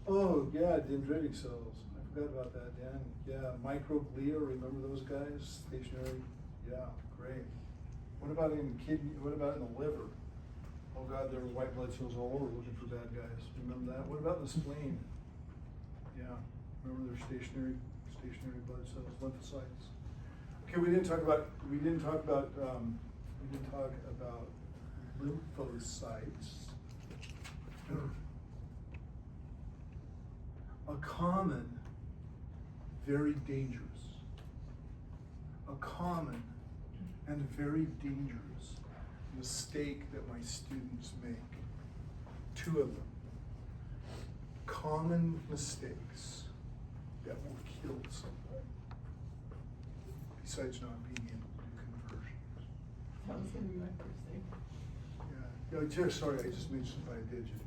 Oh yeah, dendritic cells. I forgot about that, Dan. Yeah, microglia. Remember those guys? Stationary. Yeah, great. What about in the kidney? What about in the liver? Oh God, there were white blood cells all over looking for bad guys. Remember that? What about the spleen? Yeah, remember they're stationary blood cells, lymphocytes. Okay, we didn't talk about lymphocytes. A common, very dangerous, and very dangerous mistake that my students make. Two of them. Common mistakes that will kill somebody. Besides not being able to do conversions. That was gonna be my first thing. Yeah, sorry, I just mentioned by a digit.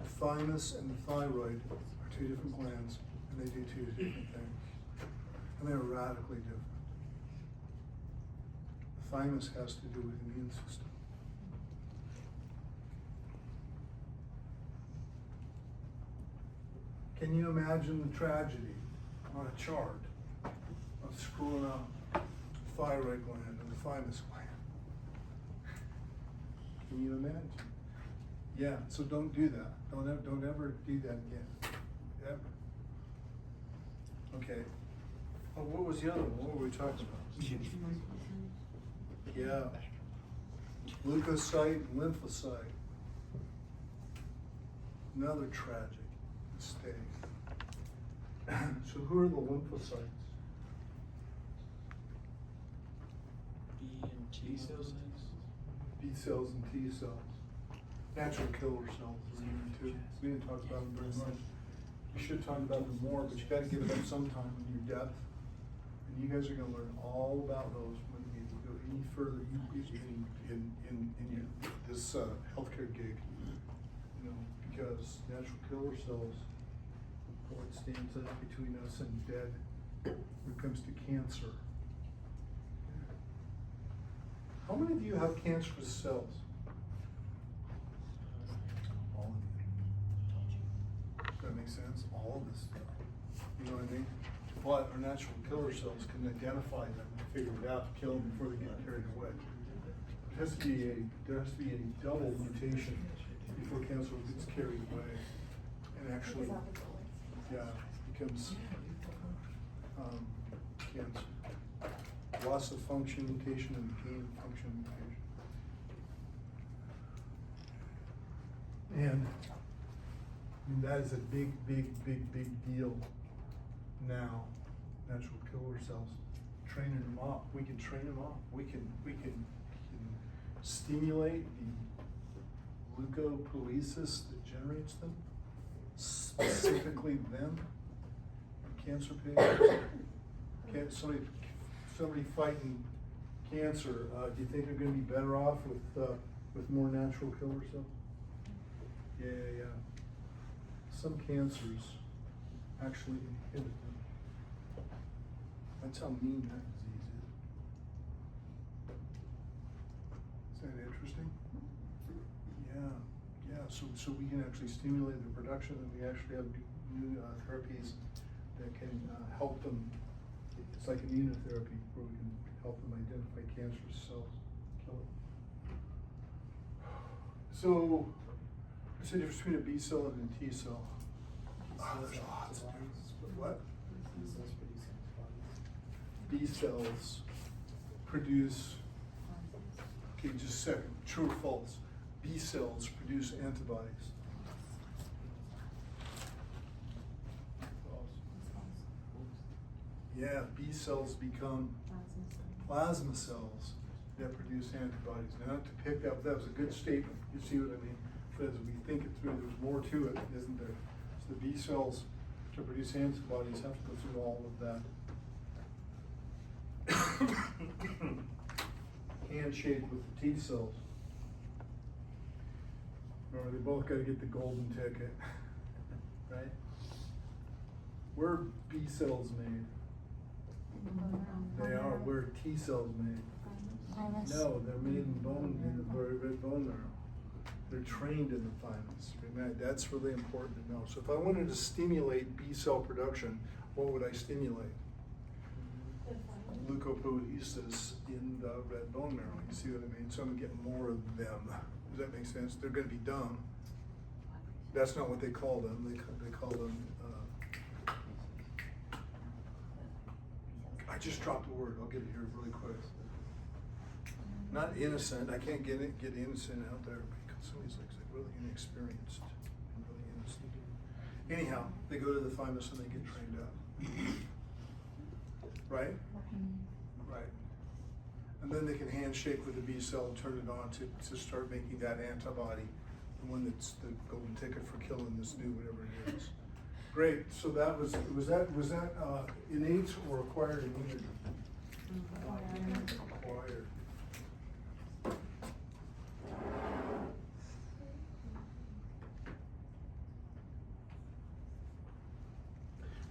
The thymus and the thyroid are two different glands, and they do two different things. And they're radically different. The thymus has to do with the immune system. Can you imagine the tragedy on a chart of screwing up thyroid gland and the thymus gland. Can you imagine? Yeah, so don't do that. Don't ever do that again. Ever. Okay. Oh, what was the other one? What were we talking about? Yeah. Leukocyte and lymphocyte. Another tragic mistake. So who are the lymphocytes? B and T cells. B cells and T cells. Natural killer cells are in there too. We didn't talk about them very much. We should talk about them more, but you gotta give it up sometime when you're deaf. And you guys are gonna learn all about those when you go any further in your, this healthcare gig. You know, because natural killer cells are what stands up between us and dead when it comes to cancer. How many of you have cancerous cells? All of you. Does that make sense? All of this stuff. You know what I mean? But our natural killer cells can identify them and figure it out to kill them before they get carried away. There has to be a double mutation before cancer gets carried away and actually, yeah, becomes cancer. Loss of function mutation and gain of function mutation. And I mean, that is a big deal now. Natural killer cells, training them up. We can train them up. We can stimulate the leukopoiesis that generates them, specifically them. Cancer patients. Somebody fighting cancer. Do you think they're going to be better off with more natural killer cells? Yeah. Some cancers actually inhibit them. That's how mean that disease is. Is that interesting? Yeah. So we can actually stimulate the production, and we actually have new therapies that can help them. It's like immunotherapy, where we can help them identify cancerous cells, kill it. So, what's the difference between a B cell and a T cell? There's lots of differences. What? B cells produce, okay, just a second, true or false? B cells produce antibodies. False. Yeah, B cells become plasma cells that produce antibodies. Now, not to pick up, that was a good statement. You see what I mean? But as we think it through, there's more to it, isn't there? So the B cells to produce antibodies have to go through all of that handshake with the T cells. Remember, they both got to get the golden ticket, right? Where are B cells made? They are. Where are T cells made? No, they're made in bone, in the very red bone marrow. They're trained in the thymus. Remember, that's really important to know. So if I wanted to stimulate B cell production, what would I stimulate? Leukopoiesis in the red bone marrow. You see what I mean? So I'm gonna get more of them. Does that make sense? They're gonna be dumb. That's not what they call them. They call them. I just dropped a word. I'll get it here really quick. Not innocent. I can't get innocent out there because somebody's like really inexperienced and really innocent. Anyhow, they go to the thymus and they get trained up. Right? Right. And then they can handshake with the B cell and turn it on to start making that antibody, the one that's the golden ticket for killing this new whatever it is. Great. So that was that innate or acquired immunity? Acquired.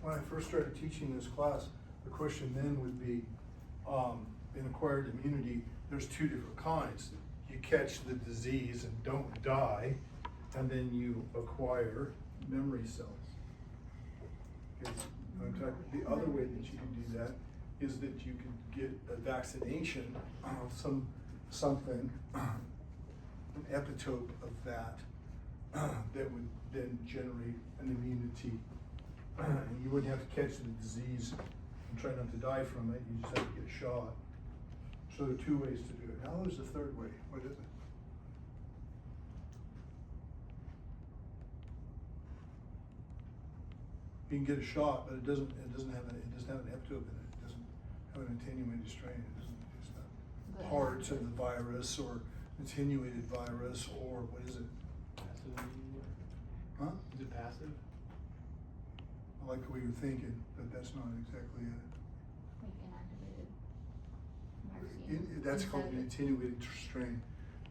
When I first started teaching this class, the question then would be, in acquired immunity, there's two different kinds. You catch the disease and don't die, and then you acquire memory cells. I'm talking, the other way that you can do that is that you can get a vaccination of something, an epitope of that, that would then generate an immunity. And you wouldn't have to catch the disease and try not to die from it, you just have to get shot. So there are two ways to do it. Now there's a third way. What is it? You can get a shot, but it doesn't have an epitope in it. It doesn't have an attenuated strain. It's not parts of the virus or attenuated virus or what is it? Passive. Huh? Is it passive? I like the way you're thinking, but that's not exactly it. Like inactivated vaccine. That's called an attenuated strain.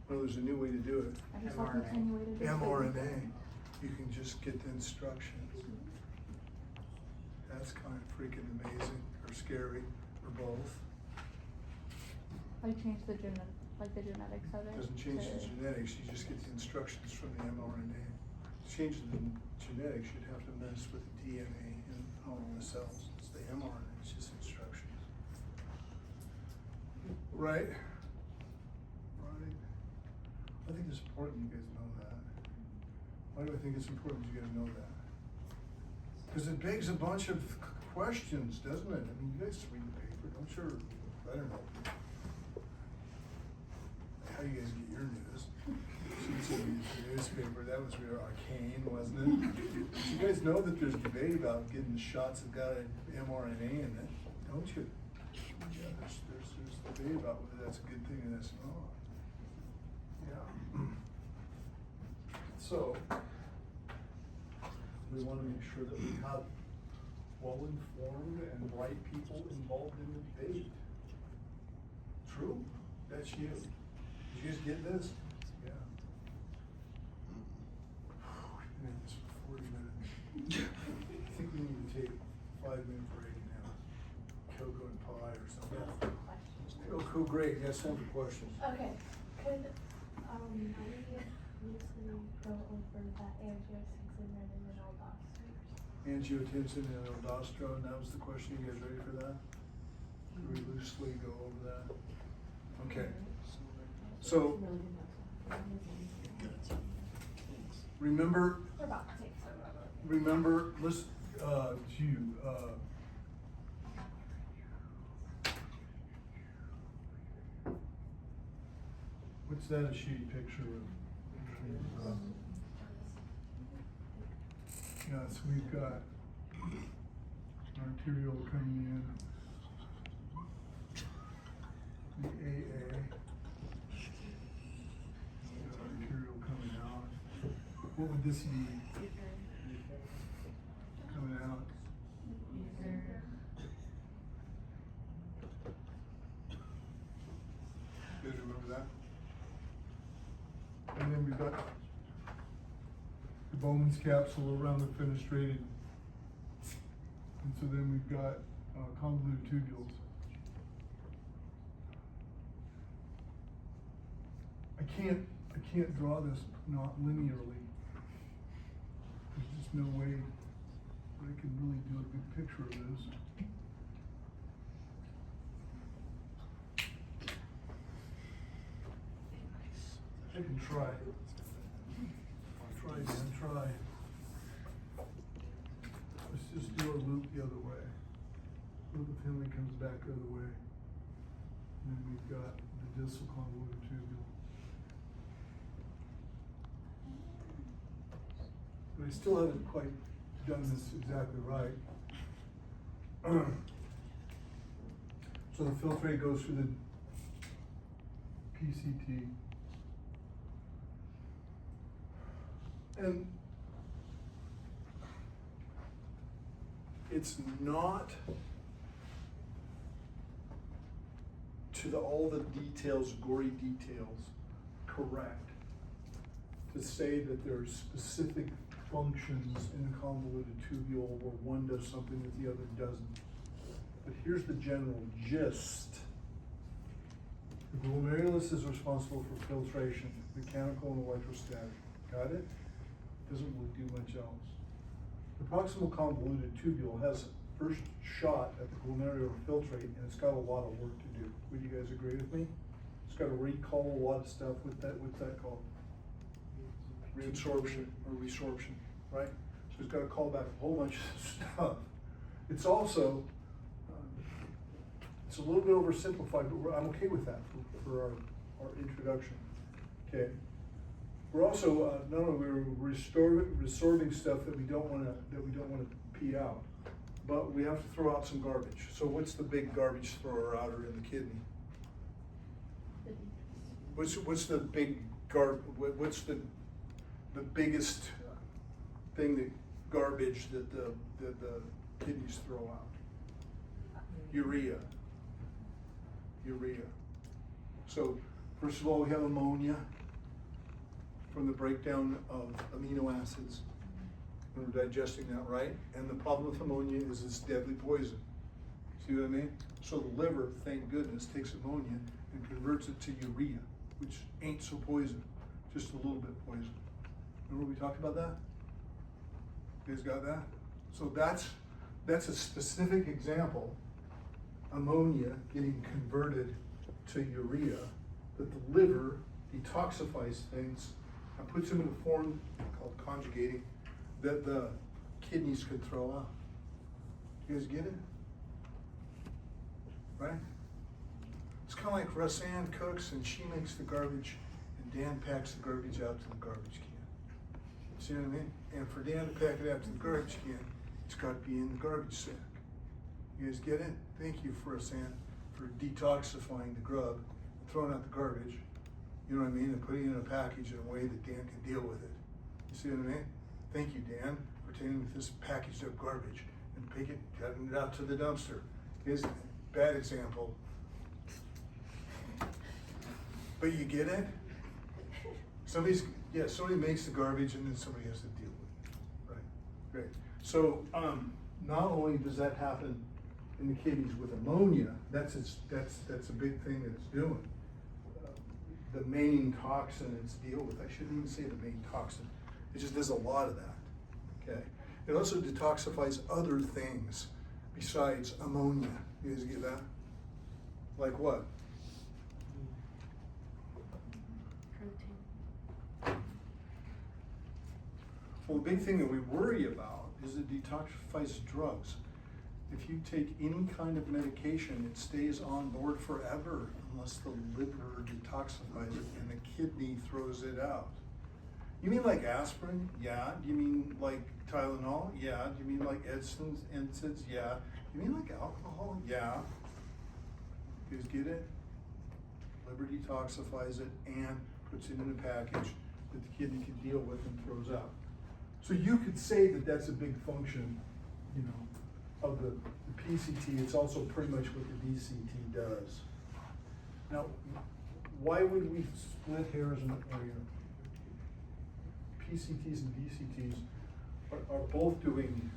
Well, there's a new way to do it. I just thought the attenuated. was mRNA. You can just get the instructions. That's kind of freaking amazing, or scary, or both. Like change the genetics of it. Doesn't change the to- genetics, you just get the instructions from the mRNA. Changing the genetics, you'd have to mess with the DNA in all of the cells. It's the mRNA, it's just instructions. Right? Right. I think it's important you guys know that. Why do I think it's important you guys know that? Because it begs a bunch of questions, doesn't it? I mean, you guys read the paper, I'm sure, I don't know how you guys get your news. Sheets of the newspaper, that was real arcane, wasn't it? But you guys know that there's debate about getting shots that got an mRNA in it, don't you? Yeah, there's debate about whether that's a good thing or that's not. Yeah. So, we want to make sure that we have well-informed and right people involved in the debate. True? That's you. Did you guys get this? Yeah. We've been at this for 40 minutes. I think we need to take a 5-minute break now. Cocoa and pie or something. Oh, cool, great. Yes, time for questions. Okay, could, we briefly go over that angiotensin and aldosterone? Angiotensin and aldosterone, that was the question. You guys ready for that? Can we loosely go over that? Okay. So, remember, We're about to take some. remember, what's that a shitty picture of? Yes, we've got arterial coming in, the AA, arterial coming out. What would this be? Coming out. You guys remember that? And then we've got the Bowman's capsule around the fenestrated. And so then we've got convoluted tubules. I can't draw this not linearly. There's just no way that I can really do a good picture of this. I can try. Try, Dan, try. Let's just do a loop the other way. Loop of Henley comes back the other way. And then we've got the distal convoluted tubule. But I still haven't quite done this exactly right. So the filtrate goes through the PCT. And it's not to all the details, gory details, correct to say that there are specific functions in a convoluted tubule where one does something that the other doesn't. But here's the general gist. The glomerulus is responsible for filtration, mechanical and electrostatic. Got it? Doesn't really do much else. The proximal convoluted tubule has first shot at the glomerular filtrate, and it's got a lot of work to do. Would you guys agree with me? It's got to recall a lot of stuff with that, what's that called? Reabsorption or resorption, right? So it's got to call back a whole bunch of stuff. It's also, it's a little bit oversimplified, but I'm okay with that for our introduction. Okay. We're also not only we're resorbing stuff that we don't want to pee out, but we have to throw out some garbage. So what's the big garbage thrower outer in the kidney? What's the big what's the biggest thing that garbage that the kidneys throw out? Urea. So first of all, we have ammonia from the breakdown of amino acids when we're digesting that, right? And the problem with ammonia is it's deadly poison. See what I mean? So the liver, thank goodness, takes ammonia and converts it to urea, which ain't so poison, just a little bit poison. Remember we talked about that? You guys got that? So that's a specific example, ammonia getting converted to urea, that the liver detoxifies things and puts them in a form called conjugating that the kidneys could throw out. You guys get it? Right? It's kind of like Roseanne cooks and she makes the garbage and Dan packs the garbage out to the garbage can. See what I mean? And for Dan to pack it out to the garbage can, it's got to be in the garbage sack. You guys get it? Thank you, Roseanne, for detoxifying the grub, throwing out the garbage, you know what I mean, and putting it in a package in a way that Dan can deal with it. You see what I mean? Thank you, Dan, for taking this packaged up garbage and cutting it out to the dumpster. Here's a bad example. But you get it? Somebody makes the garbage and then somebody has to deal with it. Right, great. So not only does that happen in the kidneys with ammonia, that's a big thing that it's doing. The main toxin it's deal with, I shouldn't even say the main toxin, it just does a lot of that, okay? It also detoxifies other things besides ammonia. You guys get that? Like what? Protein. Well, the big thing that we worry about is it detoxifies drugs. If you take any kind of medication, it stays on board forever unless the liver detoxifies it and the kidney throws it out. You mean like aspirin? Yeah. Do you mean like Tylenol? Yeah. Do you mean like NSAIDs? Yeah. You mean like alcohol? Yeah. You guys get it? Liver detoxifies it and puts it in a package that the kidney can deal with and throws out. So you could say that that's a big function, you know, of the PCT. It's also pretty much what the DCT does. Now, why would we split hairs in the area? PCTs and DCTs are both doing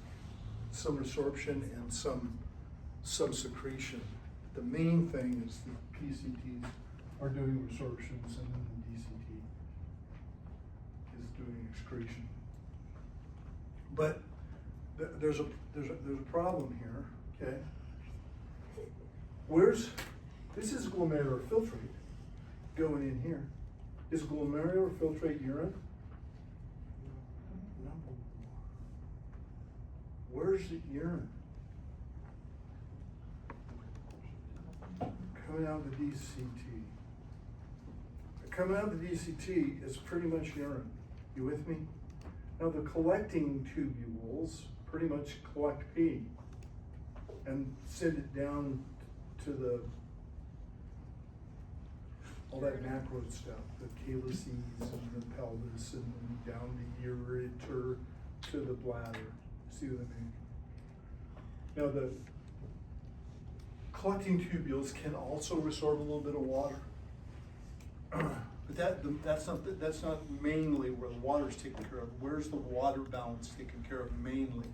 some resorption and some secretion. The main thing is the PCTs are doing resorptions and then the DCT is doing excretion. But there's a problem here, okay? This is glomerular filtrate going in here. Is glomerular filtrate urine? No. Where's the urine? Coming out of the DCT. Coming out of the DCT is pretty much urine. You with me? Now the collecting tubules pretty much collect pee and send it down to all that macro stuff, the calyces and the pelvis and then down the ureter to the bladder. See what I mean? Now the collecting tubules can also resorb a little bit of water. But that's not mainly where the water is taken care of. Where's the water balance taken care of mainly?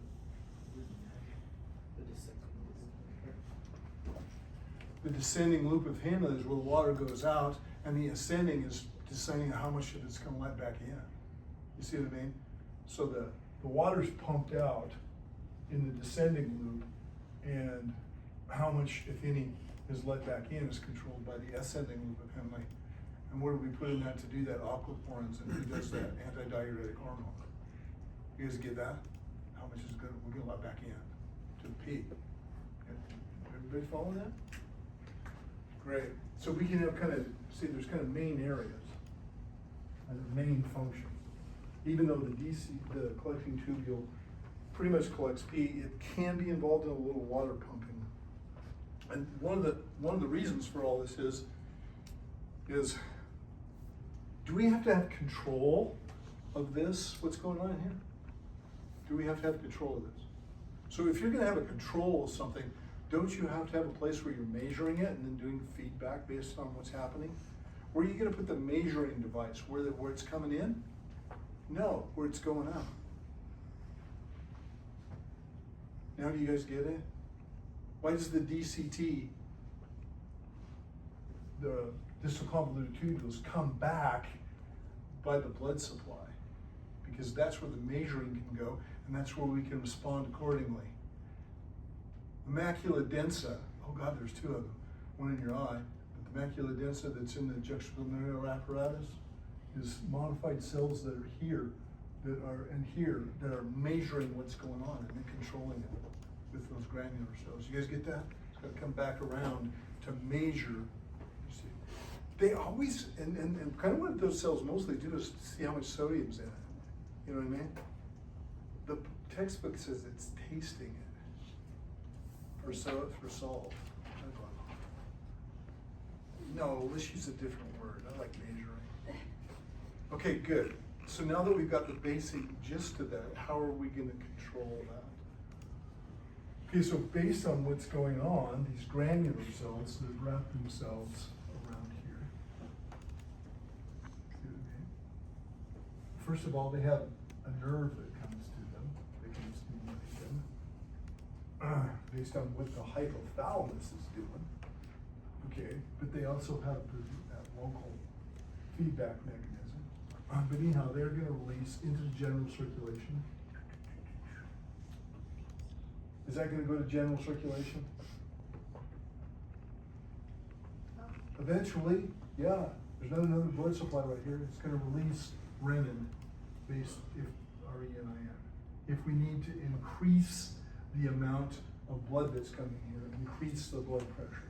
The descending loop of Henle is where the water goes out, and the ascending is deciding how much of it's going to let back in. You see what I mean? So the water's pumped out in the descending loop, And how much, if any, is let back in is controlled by the ascending loop of Henle. And where do we put in that to do that? Aquaporins, and who does that? Antidiuretic hormone. You guys get that? How much is good? We're gonna let back in to the P. Everybody follow that? Great. So we can have kind of, see, there's kind of main areas and a main function. Even though the collecting tubule pretty much collects P, it can be involved in a little water pumping. And one of the reasons for all this is do we have to have control of this, what's going on here? Do we have to have control of this? So if you're gonna have a control of something, don't you have to have a place where you're measuring it and then doing feedback based on what's happening? Where are you gonna put the measuring device? Where it's coming in? No, where it's going out. Now do you guys get it? Why does the DCT, the distal convoluted tubules, come back by the blood supply? Because that's where the measuring can go, and that's where we can respond accordingly. The macula densa, oh God, there's two of them, one in your eye, but the macula densa that's in the juxtapulmonary apparatus is modified cells that are here, that are measuring what's going on and then controlling it with those granular cells. You guys get that? It's got to come back around to measure. You see, they always, and kind of what those cells mostly do is see how much sodium's in it. You know what I mean? The textbook says it's tasting it for salt. No, let's use a different word. I like measuring. Okay, good. So now that we've got the basic gist of that, how are we going to control that? Okay, so based on what's going on, these granular cells that wrap themselves around here. See what I mean? First of all, they have a nerve that comes to them. They can stimulate them based on what the hypothalamus is doing. Okay, but they also have that local feedback mechanism. But anyhow, they're going to release into the general circulation. Is that going to go to general circulation? Eventually, yeah. There's not another blood supply right here. It's going to release renin, based if R-E-N-I-N. If we need to increase the amount of blood that's coming here, increase the blood pressure.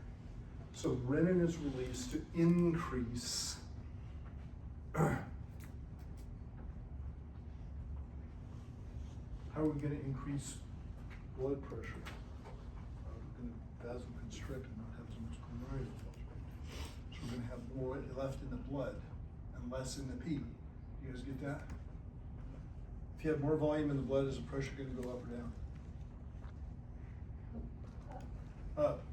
So renin is released to increase how are we going to increase blood pressure? We're going to vasoconstrict and not have so much glomerular filtration. So we're going to have more left in the blood and less in the pee. You guys get that? If you have more volume in the blood, is the pressure going to go up or down? Up.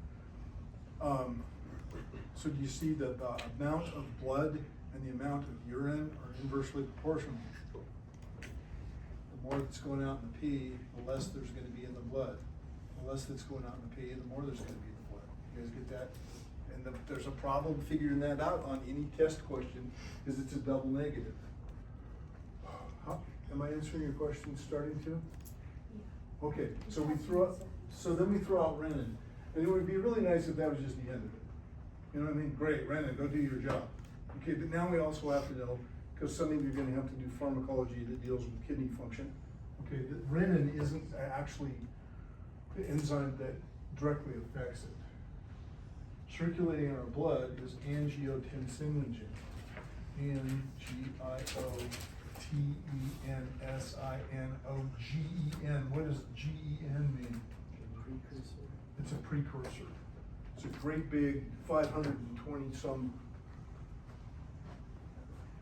So do you see that the amount of blood and the amount of urine are inversely proportional? The more that's going out in the pee, the less there's going to be in the blood. The less that's going out in the pee, the more there's going to be in the blood. You guys get that? And there's a problem figuring that out on any test question, because it's a double negative. Am I answering your question starting to? Okay, so then we throw out renin. And it would be really nice if that was just the end of it. You know what I mean? Great, renin, go do your job. Okay, but now we also have to know, because some of you are going to have to do pharmacology that deals with kidney function. Okay, that renin isn't actually the enzyme that directly affects it. Circulating in our blood is angiotensinogen. Angiotensinogen. What does GEN mean? Precursor. It's a precursor. It's a great big 520 some.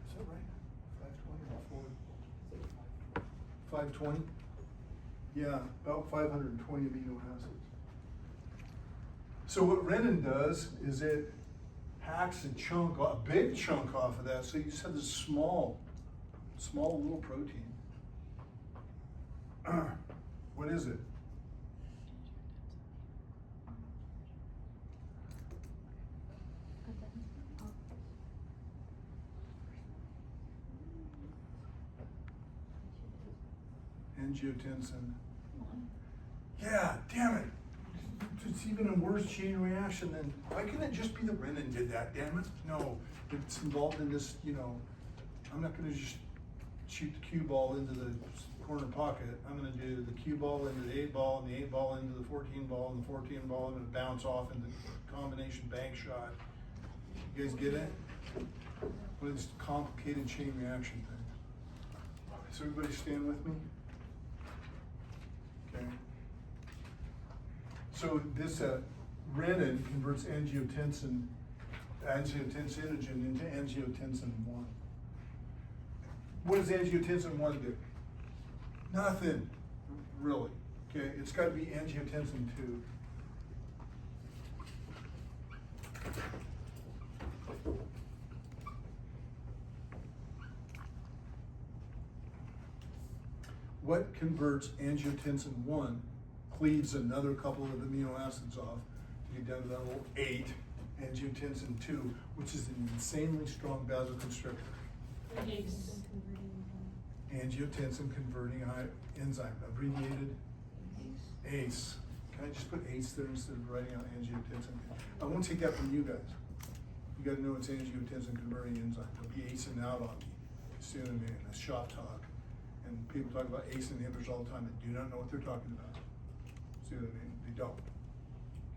Is that right? 520 or 520? Yeah, about 520 amino acids. So what renin does is it hacks a big chunk off of that. So you just have this small little protein. What is it? Angiotensin. Yeah, damn it. it's even a worse chain reaction than, why can't it just be the renin did that, damn it? No, it's involved in this, you know, I'm not gonna just shoot the cue ball into the corner pocket. I'm gonna do the cue ball into the 8 ball and the 8 ball into the 14 ball and the 14 ball and bounce off into combination bank shot. You guys get it? What is complicated chain reaction thing? So everybody stand with me? Okay. So this renin converts angiotensinogen into angiotensin 1. What does angiotensin 1 do? Nothing, really. Okay, it's got to be angiotensin 2. What converts angiotensin 1 cleaves another couple of amino acids off to get down to that little 8, angiotensin 2, which is an insanely strong vasoconstrictor. Angiotensin converting enzyme, abbreviated ACE. Can I just put ACE there instead of writing out angiotensin? I won't take that from you guys. You gotta know it's angiotensin converting enzyme. They'll be acing out on me. See what I mean? That's shop talk. And people talk about ACE inhibitors all the time and do not know what they're talking about. See what I mean? They don't.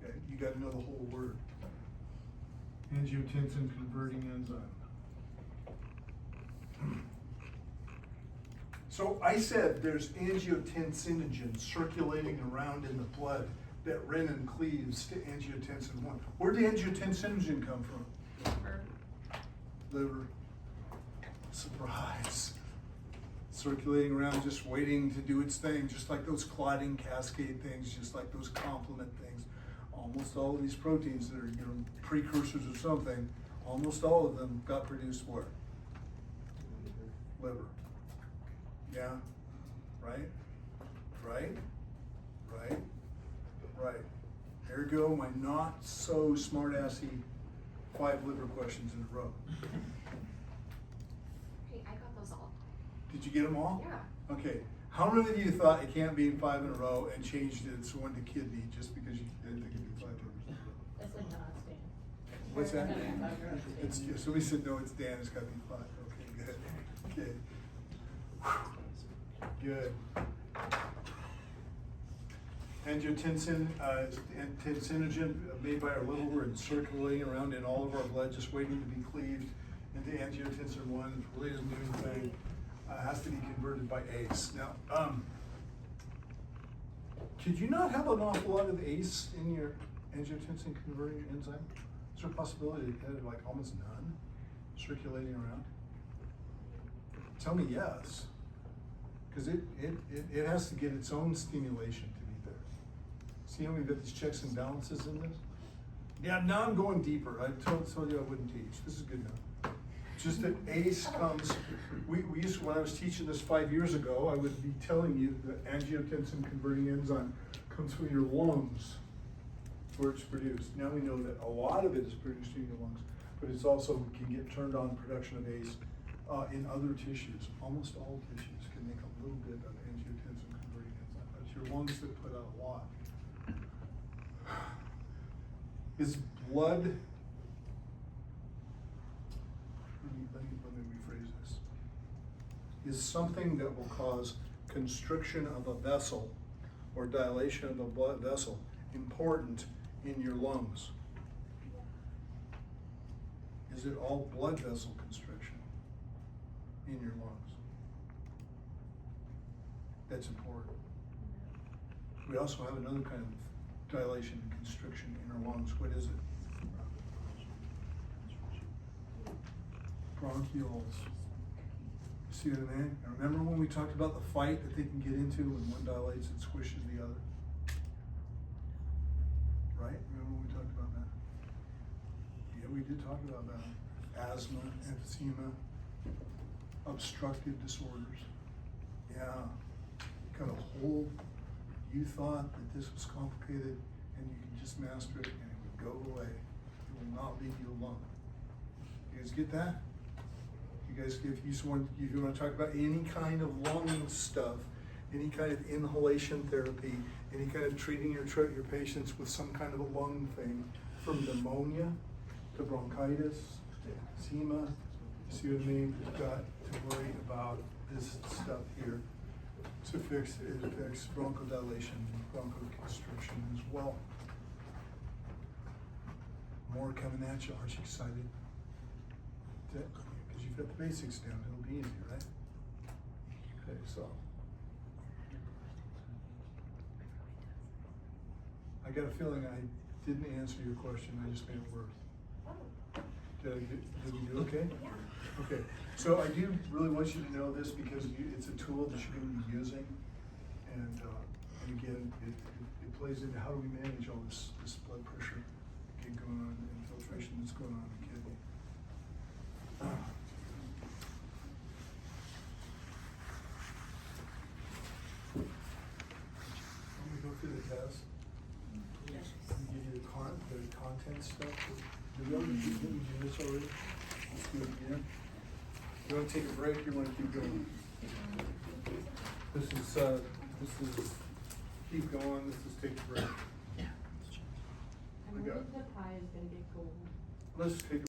Okay, you gotta know the whole word. Angiotensin converting enzyme. So I said there's angiotensinogen circulating around in the blood that renin cleaves to angiotensin 1. Where did angiotensinogen come from? Liver. Surprise. Circulating around, just waiting to do its thing, just like those clotting cascade things, just like those complement things. Almost all of these proteins that are, you know, precursors of something, almost all of them got produced where? Liver. Yeah, right, right, right, right. There you go, my not so smart-assy 5 liver questions in a row. Hey, I got those all. Did you get them all? Yeah. Okay, how many of you thought it can't be 5 in a row and changed it so it went to kidney just because you didn't think it'd be 5 livers in a row? That's like not Stan. What's that? It's, somebody said, no, it's Dan, it's gotta be 5, okay, good, okay. Good. Angiotensin is tensinogen made by our liver and circulating around in all of our blood, just waiting to be cleaved into angiotensin 1. It's really a new thing. Has to be converted by ACE. Now, could you not have an awful lot of ACE in your angiotensin converting enzyme? Is there a possibility that you had like almost none circulating around? Tell me yes. Because it has to get its own stimulation to be there. See how we've got these checks and balances in this? Yeah, now I'm going deeper. I told you I wouldn't teach. This is good enough. Just that ACE comes, we used to, when I was teaching this 5 years ago, I would be telling you that angiotensin converting enzyme comes from your lungs where it's produced. Now we know that a lot of it is produced in your lungs, but it's also can get turned on production of ACE in other tissues. Almost all tissues can make a little bit of angiotensin converting enzyme, but it's your lungs that put out a lot. Is blood, let me rephrase this. Is something that will cause constriction of a vessel or dilation of a blood vessel important in your lungs? Is it all blood vessel constriction in your lungs? That's important. We also have another kind of dilation and constriction in our lungs. What is it? Bronchioles. See what I mean? And remember when we talked about the fight that they can get into when one dilates and squishes the other? Right? Remember when we talked about that? Yeah, we did talk about that. Asthma, emphysema, obstructive disorders. Yeah. Got a whole, you thought that this was complicated and you could just master it and it would go away. It will not leave you alone. You guys get that? You guys, if you want to talk about any kind of lung stuff, any kind of inhalation therapy, any kind of treating your patients with some kind of a lung thing, from pneumonia to bronchitis to emphysema. You see what I mean? We've got to worry about this stuff here. It affects bronchodilation and bronchoconstriction as well. More coming at you. Aren't you excited? Because you've got the basics down. It'll be easy, right? Okay, so. I got a feeling I didn't answer your question. I just made it worse. Did we do okay? Yeah. Okay, so I do really want you to know this because it's a tool that you're going to be using. And again, it plays into how do we manage all this blood pressure going on and filtration that's going on in the kidney. Let me go through the test. Give you the content stuff. Did we already do this already? Let's do it again. You want to take a break? You want to keep going? This is keep going. This is take a break. I We believe got- the pie is gonna get cold. Let's take a